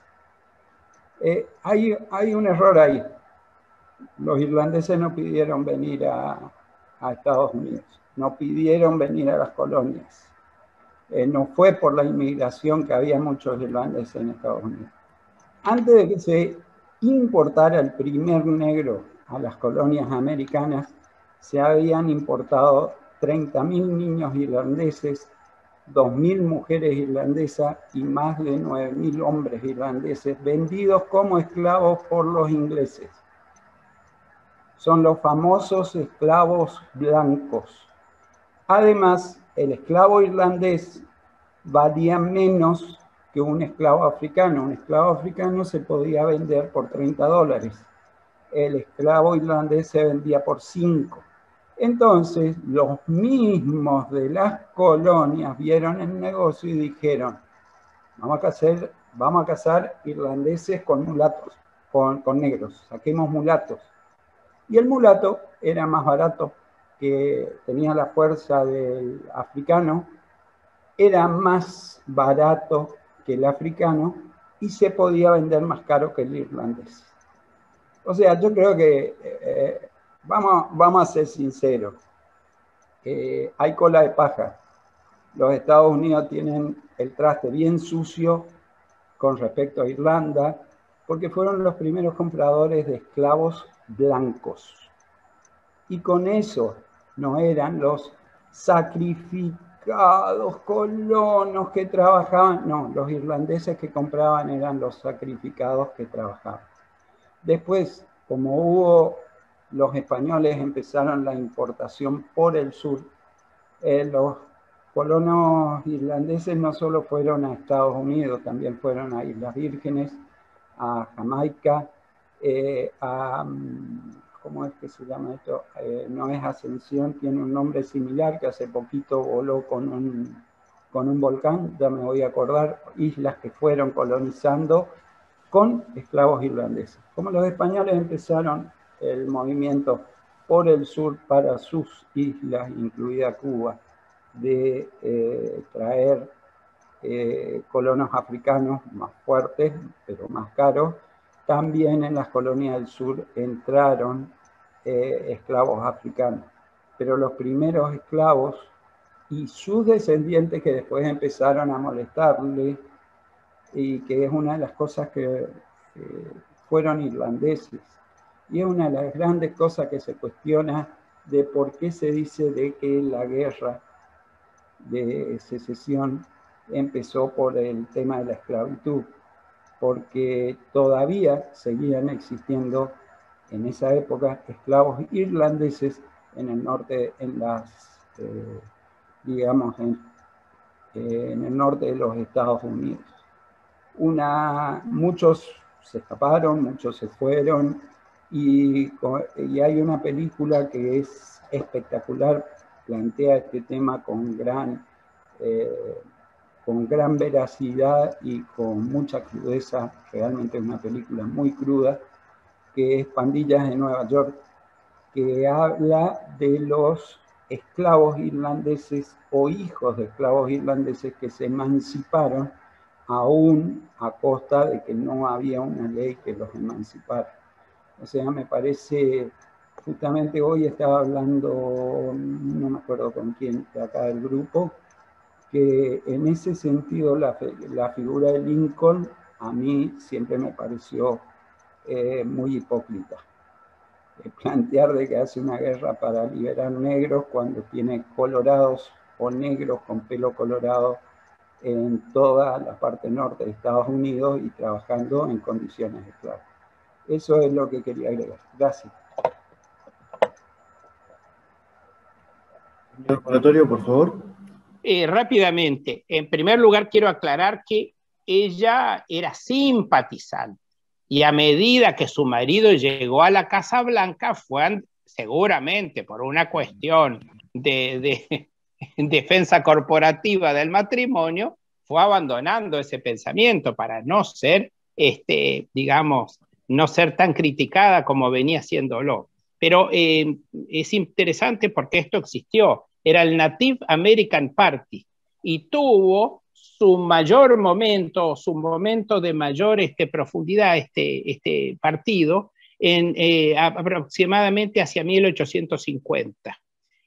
Hay un error ahí. Los irlandeses no pidieron venir a Estados Unidos, no pidieron venir a las colonias. No fue por la inmigración, que había muchos irlandeses en Estados Unidos. Antes de que se importara el primer negro a las colonias americanas, se habían importado 30.000 niños irlandeses, 2.000 mujeres irlandesas y más de 9.000 hombres irlandeses vendidos como esclavos por los ingleses. Son los famosos esclavos blancos. Además, el esclavo irlandés valía menos que un esclavo africano. Un esclavo africano se podía vender por $30. El esclavo irlandés se vendía por 5. Entonces, los mismos de las colonias vieron el negocio y dijeron, vamos a cazar irlandeses con mulatos, con negros, saquemos mulatos. Y el mulato era más barato, que tenía la fuerza del africano, era más barato que el africano y se podía vender más caro que el irlandés. O sea, yo creo que, vamos a ser sinceros, hay cola de paja. Los Estados Unidos tienen el traste bien sucio con respecto a Irlanda, porque fueron los primeros compradores de esclavos blancos. Y con eso no eran los sacrificados colonos que trabajaban, no, los irlandeses que compraban eran los sacrificados que trabajaban. Después, como los españoles empezaron la importación por el sur, los colonos irlandeses no solo fueron a Estados Unidos, también fueron a Islas Vírgenes, a Jamaica, ¿cómo es que se llama esto? No es Ascensión, tiene un nombre similar, que hace poquito voló con un volcán, ya me voy a acordar, islas que fueron colonizando con esclavos irlandeses. Como los españoles empezaron el movimiento por el sur para sus islas, incluida Cuba, de traer colonos africanos más fuertes, pero más caros, también en las colonias del sur entraron esclavos africanos. Pero los primeros esclavos y sus descendientes, que después empezaron a molestarle, y que es una de las cosas que fueron irlandeses. Y es una de las grandes cosas que se cuestiona de por qué se dice de que la guerra de secesión empezó por el tema de la esclavitud. porque todavía seguían existiendo en esa época esclavos irlandeses en el norte, digamos, en el norte de los Estados Unidos. Muchos se escaparon, muchos se fueron, y hay una película que es espectacular, plantea este tema con gran veracidad y con mucha crudeza. Realmente es una película muy cruda, que es Pandillas de Nueva York, que habla de los esclavos irlandeses o hijos de esclavos irlandeses que se emanciparon aún a costa de que no había una ley que los emancipara. O sea, me parece, justamente hoy estaba hablando, no me acuerdo con quién, de acá del grupo, que en ese sentido la figura de Lincoln a mí siempre me pareció muy hipócrita. Plantear de que hace una guerra para liberar negros cuando tiene colorados o negros con pelo colorado en toda la parte norte de Estados Unidos y trabajando en condiciones de esclavos. Eso es lo que quería agregar. Gracias. Señor Moratorio, por favor. Rápidamente, en primer lugar quiero aclarar que ella era simpatizante, y a medida que su marido llegó a la Casa Blanca, fue seguramente por una cuestión de defensa corporativa del matrimonio, fue abandonando ese pensamiento para no ser, digamos, no ser tan criticada como venía siéndolo. Pero es interesante porque esto existió. Era el Native American Party y tuvo su mayor momento, su momento de mayor profundidad, este partido, aproximadamente hacia 1850.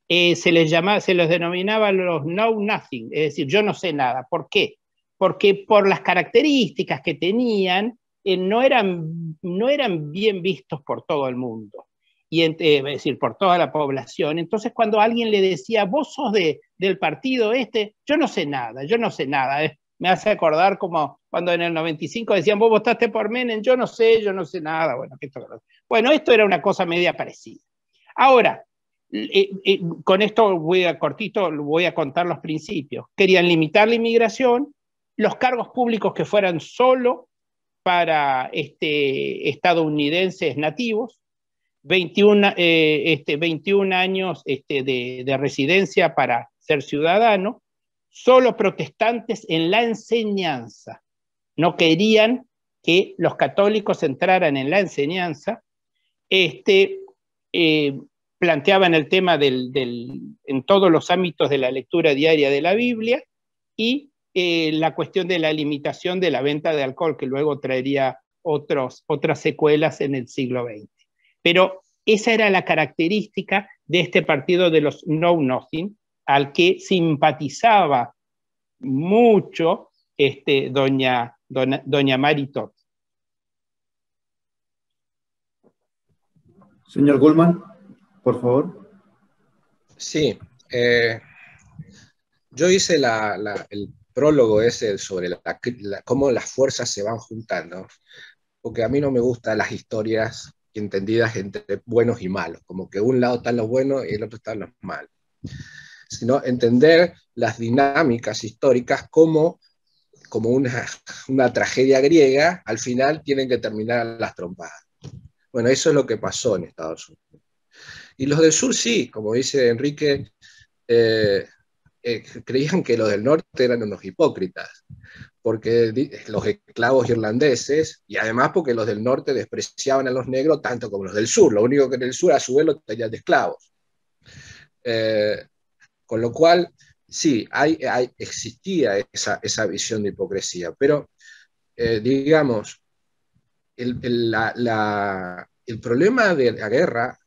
Se los denominaba los Know Nothing, es decir, yo no sé nada. ¿Por qué? Porque por las características que tenían, no eran bien vistos por todo el mundo. Es decir, por toda la población. Entonces, cuando alguien le decía, vos sos del partido yo no sé nada, me hace acordar como cuando en el 95 decían, vos votaste por Menem, yo no sé nada. Bueno, esto era una cosa media parecida. Ahora, con esto voy a contar los principios. Querían limitar la inmigración, los cargos públicos que fueran solo para estadounidenses nativos, 21 años de residencia para ser ciudadano, solo protestantes en la enseñanza. No querían que los católicos entraran en la enseñanza. Planteaban el tema en todos los ámbitos de la lectura diaria de la Biblia, y la cuestión de la limitación de la venta de alcohol, que luego traería otras secuelas en el siglo XX. Pero esa era la característica de este partido de los Know Nothing, al que simpatizaba mucho doña Mary Todd. Señor Goldman, por favor. Sí, yo hice el prólogo ese sobre cómo las fuerzas se van juntando, porque a mí no me gustan las historias entendidas entre buenos y malos, como que un lado están los buenos y el otro están los malos, sino entender las dinámicas históricas como una tragedia griega, al final tienen que terminar a las trompadas. Bueno, eso es lo que pasó en Estados Unidos. Y los del sur sí, como dice Enrique, creían que los del norte eran unos hipócritas, porque los esclavos irlandeses, y además porque los del norte despreciaban a los negros tanto como los del sur, lo único que en el sur a su vez lo tenían de esclavos. Con lo cual, sí, existía esa visión de hipocresía, pero digamos, el problema de la guerra,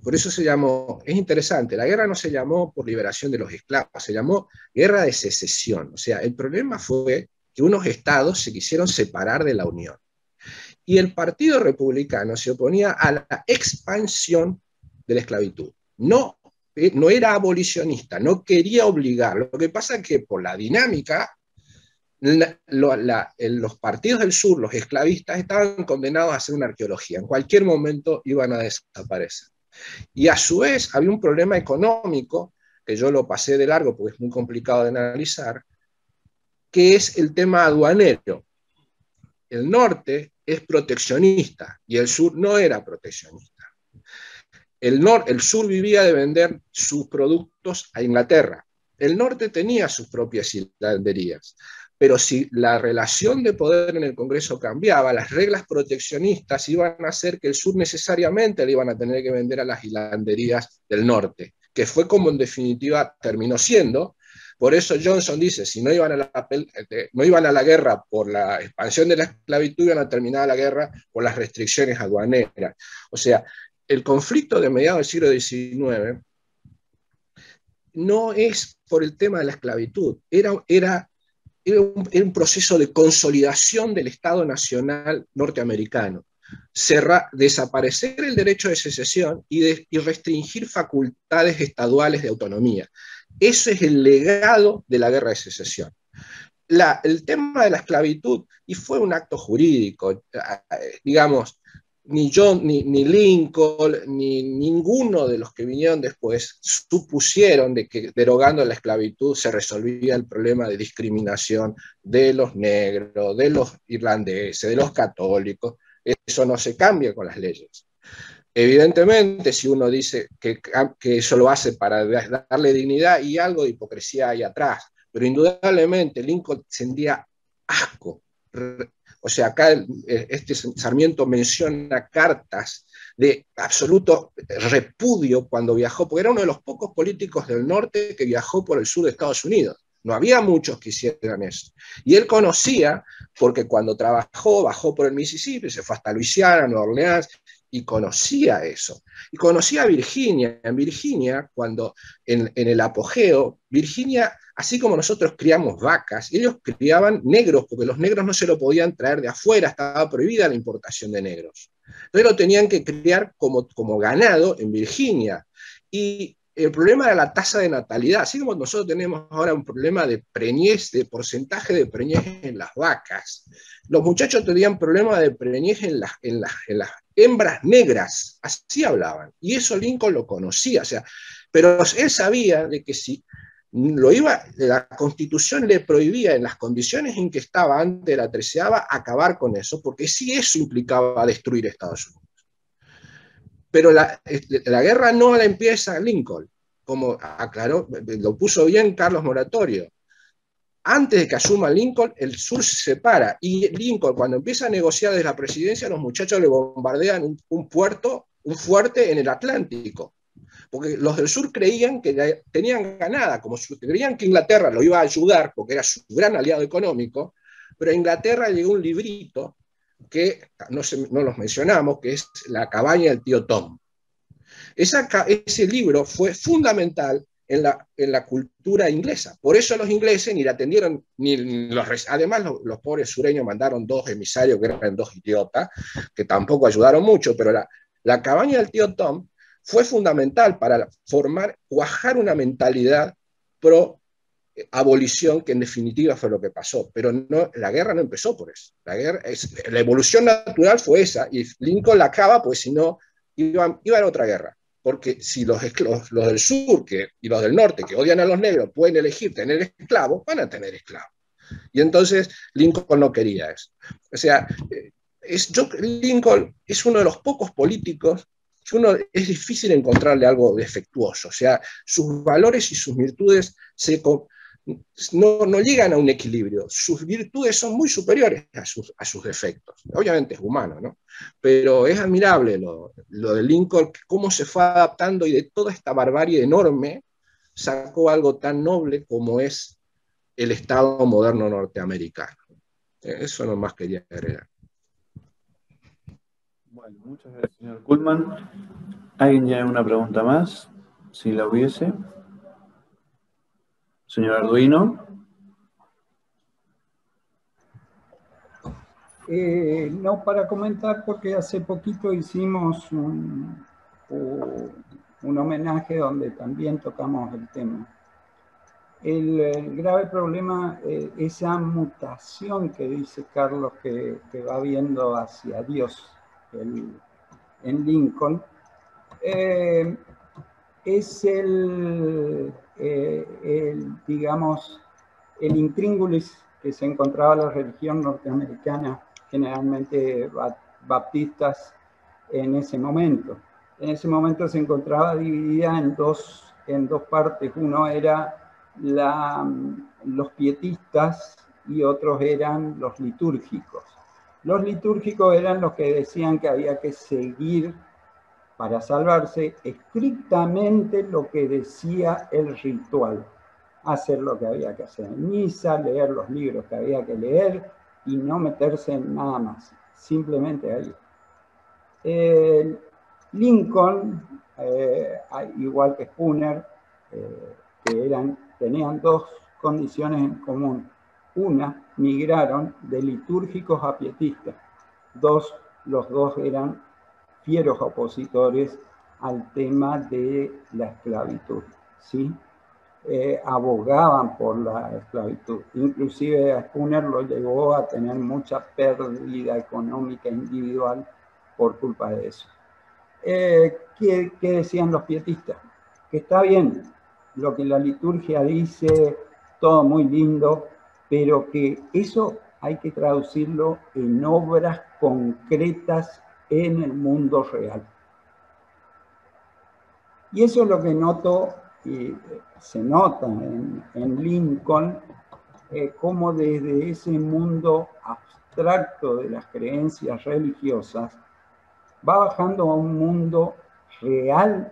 por eso se llamó, es interesante, la guerra no se llamó por liberación de los esclavos, se llamó guerra de secesión. O sea, el problema fue que unos estados se quisieron separar de la Unión. Y el Partido Republicano se oponía a la expansión de la esclavitud. No era abolicionista, no quería obligar. Lo que pasa es que por la dinámica los partidos del sur, los esclavistas, estaban condenados a hacer una arqueología. En cualquier momento iban a desaparecer. Y a su vez había un problema económico, que yo lo pasé de largo porque es muy complicado de analizar, que es el tema aduanero. El norte es proteccionista y el sur no era proteccionista. El sur vivía de vender sus productos a Inglaterra. El norte tenía sus propias hilanderías. Pero si la relación de poder en el Congreso cambiaba, las reglas proteccionistas iban a hacer que el sur necesariamente le iban a tener que vender a las hilanderías del norte, que fue como en definitiva terminó siendo. Por eso Johnson dice, si no iban a la guerra por la expansión de la esclavitud, iban a terminar la guerra por las restricciones aduaneras. O sea, el conflicto de mediados del siglo XIX no es por el tema de la esclavitud, era un proceso de consolidación del Estado Nacional norteamericano. Desaparecer el derecho de secesión y restringir facultades estaduales de autonomía. Ese es el legado de la guerra de secesión. El tema de la esclavitud, y fue un acto jurídico, digamos, ni Lincoln, ni ninguno de los que vinieron después supusieron de que derogando la esclavitud se resolvía el problema de discriminación de los negros, de los irlandeses, de los católicos. Eso no se cambia con las leyes. Evidentemente, si uno dice que eso lo hace para darle dignidad, y algo de hipocresía hay atrás, pero indudablemente Lincoln sentía asco. O sea, acá Sarmiento menciona cartas de absoluto repudio cuando viajó, porque era uno de los pocos políticos del norte que viajó por el sur de Estados Unidos. No había muchos que hicieran eso. Y él conocía, porque cuando trabajó, bajó por el Mississippi, se fue hasta Luisiana, Nueva Orleans, y conocía eso. Y conocía a Virginia. En Virginia, cuando en el apogeo, Virginia, así como nosotros criamos vacas, ellos criaban negros, porque los negros no se lo podían traer de afuera, estaba prohibida la importación de negros. Entonces lo tenían que criar como ganado en Virginia. Y el problema era la tasa de natalidad, así como nosotros tenemos ahora un problema de preñez, de porcentaje de preñez en las vacas. Los muchachos tenían problema de preñez en las hembras negras, así hablaban, y eso Lincoln lo conocía, o sea, pero él sabía de que si la Constitución le prohibía en las condiciones en que estaba antes de la 13ª acabar con eso, porque sí eso implicaba destruir Estados Unidos. Pero la guerra no la empieza Lincoln, como aclaró, lo puso bien Carlos Moratorio. Antes de que asuma Lincoln, el sur se separa, y Lincoln, cuando empieza a negociar desde la presidencia, los muchachos le bombardean un fuerte en el Atlántico, porque los del sur creían que tenían ganada, creían que Inglaterra lo iba a ayudar, porque era su gran aliado económico, pero a Inglaterra llegó un librito que no los mencionamos, que es La cabaña del tío Tom. Ese libro fue fundamental en la cultura inglesa. Por eso los ingleses ni la atendieron, además los pobres sureños mandaron 2 emisarios que eran 2 idiotas, que tampoco ayudaron mucho, pero la cabaña del tío Tom fue fundamental para cuajar una mentalidad pro abolición, que en definitiva fue lo que pasó. Pero la guerra no empezó por eso. La evolución natural fue esa, y Lincoln la acaba, pues si no, iba a otra guerra. Porque si los del sur y los del norte, que odian a los negros, pueden elegir tener esclavos, van a tener esclavos. Y entonces Lincoln no quería eso. O sea, Lincoln es uno de los pocos políticos que es difícil encontrarle algo defectuoso. O sea, sus valores y sus virtudes no llegan a un equilibrio. Sus virtudes son muy superiores a sus defectos. Obviamente es humano, ¿no? Pero es admirable lo de Lincoln, cómo se fue adaptando, y de toda esta barbarie enorme sacó algo tan noble como es el Estado moderno norteamericano. Eso nomás quería agregar. Bueno, muchas gracias, señor Kuhlman. ¿Alguien tiene una pregunta más? Si la hubiese. Señor Arduino. No, para comentar, porque hace poquito hicimos un homenaje donde también tocamos el tema. el grave problema, esa mutación que dice Carlos que va viendo hacia Dios en Lincoln, es digamos, el intríngulis que se encontraba en la religión norteamericana, generalmente baptistas, en ese momento. En ese momento se encontraba dividida en dos partes. Uno era los pietistas y otros eran los litúrgicos. Los litúrgicos eran los que decían que había que seguir para salvarse estrictamente lo que decía el ritual, hacer lo que había que hacer en misa, leer los libros que había que leer y no meterse en nada más, simplemente ahí. Lincoln, igual que Spooner, que tenían dos condiciones en común. Una, migraron de litúrgicos a pietistas. Dos, los dos eran fieros opositores al tema de la esclavitud, ¿sí? Abogaban por la esclavitud. Inclusive a Spooner lo llevó a tener mucha pérdida económica individual por culpa de eso. ¿Qué decían los pietistas? Que está bien lo que la liturgia dice, todo muy lindo, pero que eso hay que traducirlo en obras concretas en el mundo real. Y eso es lo que noto, y se nota en Lincoln, cómo desde ese mundo abstracto de las creencias religiosas va bajando a un mundo real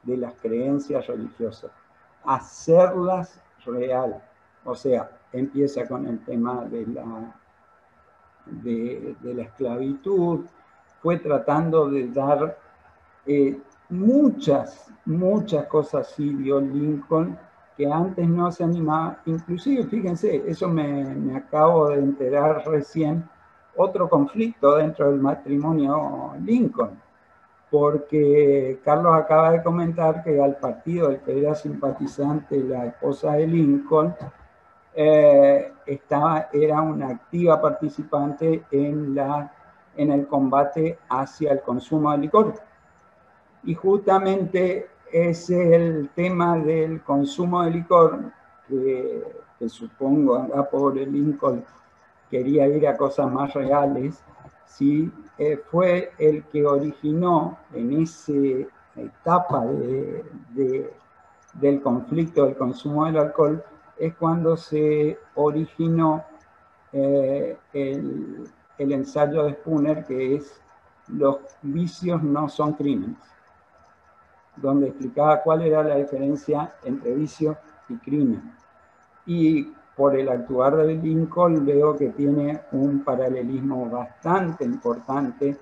de las creencias religiosas, hacerlas real. O sea, empieza con el tema de la esclavitud, fue tratando de dar muchas cosas así dio Lincoln que antes no se animaba. Inclusive, fíjense, eso me acabo de enterar recién, otro conflicto dentro del matrimonio Lincoln, porque Carlos acaba de comentar que al partido del que era simpatizante la esposa de Lincoln, era una activa participante en el combate hacia el consumo de licor. Y justamente es el tema del consumo de licor, que supongo acá pobre Lincoln quería ir a cosas más reales, ¿sí? Fue el que originó en esa etapa del conflicto del consumo del alcohol, es cuando se originó el ensayo de Spooner, que es Los vicios no son crímenes, donde explicaba cuál era la diferencia entre vicio y crimen. Y por el actuar de Lincoln veo que tiene un paralelismo bastante importante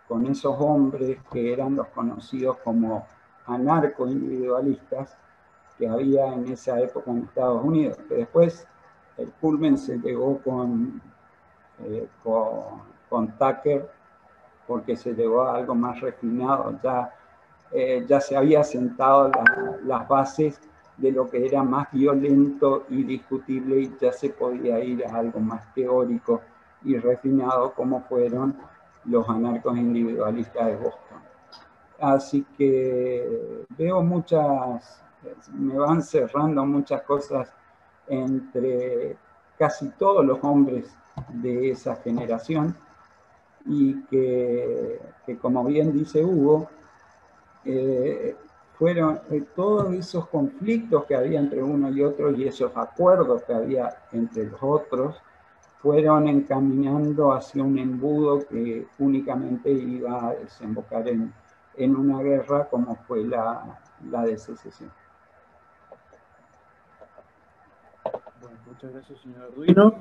con esos hombres que eran los conocidos como anarco-individualistas que había en esa época en Estados Unidos, que después el culmen se llegó con Tucker, porque se llegó a algo más refinado, ya se había sentado las bases de lo que era más violento y discutible, y ya se podía ir a algo más teórico y refinado, como fueron los anarcos individualistas de Boston. Así que veo me van cerrando muchas cosas entre casi todos los hombres de esa generación, y que como bien dice Hugo, fueron todos esos conflictos que había entre uno y otro y esos acuerdos que había entre los otros, fueron encaminando hacia un embudo que únicamente iba a desembocar en una guerra como fue la de secesión. Bueno, muchas gracias, señor Arduino.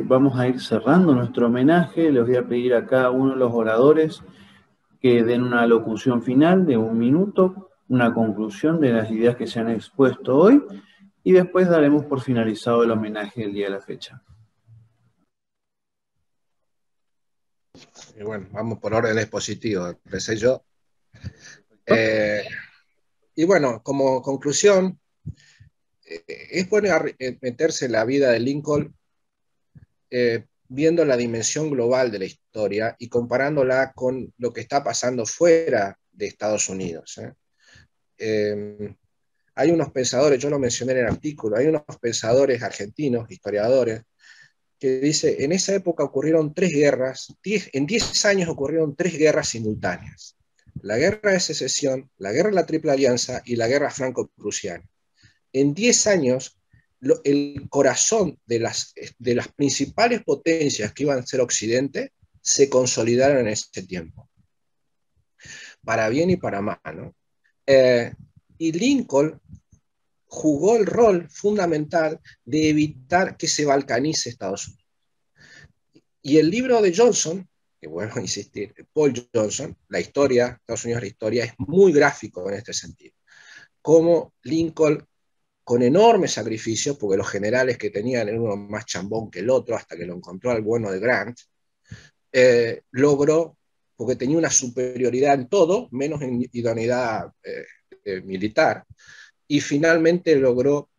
Vamos a ir cerrando nuestro homenaje. Les voy a pedir a cada uno de los oradores que den una locución final de 1 minuto, una conclusión de las ideas que se han expuesto hoy, y después daremos por finalizado el homenaje del día de la fecha. Y bueno, vamos por orden expositivo, empecé yo. Y bueno, como conclusión, es bueno meterse en la vida de Lincoln viendo la dimensión global de la historia y comparándola con lo que está pasando fuera de Estados Unidos. Hay unos pensadores, yo lo mencioné en el artículo, hay unos pensadores argentinos, historiadores, que dice, en esa época ocurrieron 3 guerras, en 10 años ocurrieron 3 guerras simultáneas. La guerra de secesión, la guerra de la Triple Alianza y la guerra franco-prusiana. En 10 años, el corazón de las principales potencias que iban a ser Occidente se consolidaron en ese tiempo. Para bien y para mal, ¿no? Y Lincoln jugó el rol fundamental de evitar que se balcanice Estados Unidos. Y el libro de Johnson, que vuelvo a insistir, Paul Johnson, La historia, Estados Unidos, la historia, es muy gráfico en este sentido. Cómo Lincoln, con enormes sacrificios, porque los generales que tenían eran uno más chambón que el otro, hasta que lo encontró al bueno de Grant, logró, porque tenía una superioridad en todo, menos en idoneidad militar, y finalmente logró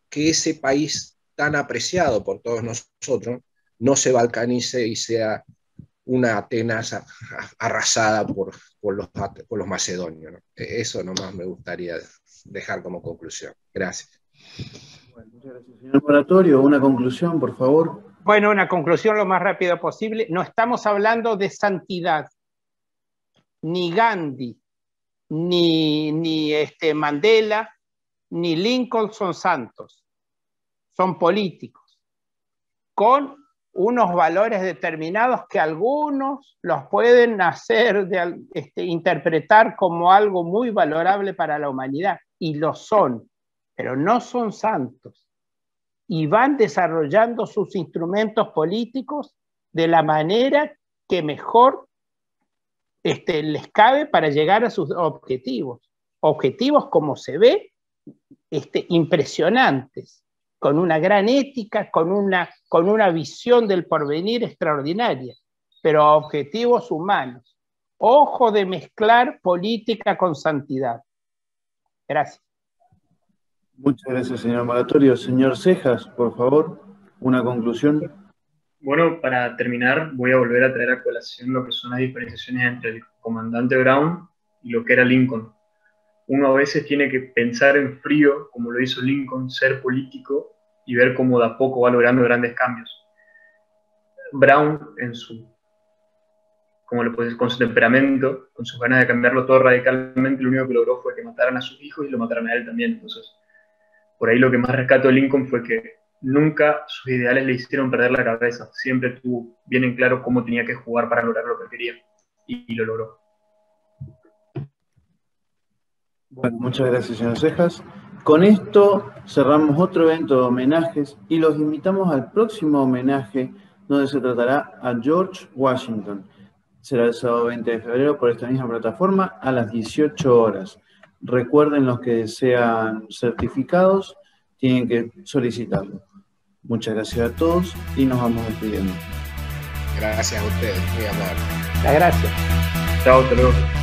que ese país tan apreciado por todos nosotros no se balcanice y sea una Atenas arrasada por los macedonios, ¿no? Eso nomás me gustaría dejar como conclusión. Gracias. Bueno, muchas gracias, señor Moratorio. Una conclusión, por favor. Bueno, una conclusión lo más rápido posible. No estamos hablando de santidad. Ni Gandhi, ni Mandela, ni Lincoln son santos. Son políticos. Con unos valores determinados que algunos los pueden hacer, interpretar como algo muy valorable para la humanidad, y lo son, pero no son santos. Y van desarrollando sus instrumentos políticos de la manera que mejor les cabe para llegar a sus objetivos. Objetivos, como se ve, impresionantes, con una gran ética, con una visión del porvenir extraordinaria, pero objetivos humanos. Ojo de mezclar política con santidad. Gracias. Muchas gracias, señor Moratorio. Señor Cejas, por favor, una conclusión. Bueno, para terminar, voy a volver a traer a colación lo que son las diferenciaciones entre el comandante Brown y lo que era Lincoln. Uno a veces tiene que pensar en frío, como lo hizo Lincoln, ser político y ver cómo de a poco va logrando grandes cambios. Brown, con su temperamento, con sus ganas de cambiarlo todo radicalmente, lo único que logró fue que mataran a sus hijos y lo mataran a él también. Entonces, por ahí lo que más rescato de Lincoln fue que nunca sus ideales le hicieron perder la cabeza. Siempre tuvo bien en claro cómo tenía que jugar para lograr lo que quería. Y lo logró. Bueno, muchas gracias, señor Cejas. Con esto cerramos otro evento de homenajes y los invitamos al próximo homenaje, donde se tratará a George Washington. Será el sábado 20 de febrero por esta misma plataforma a las 18 horas. Recuerden, los que desean certificados tienen que solicitarlo. Muchas gracias a todos y nos vamos despidiendo. Gracias a ustedes, muy amable. Gracias. Chao, hasta luego.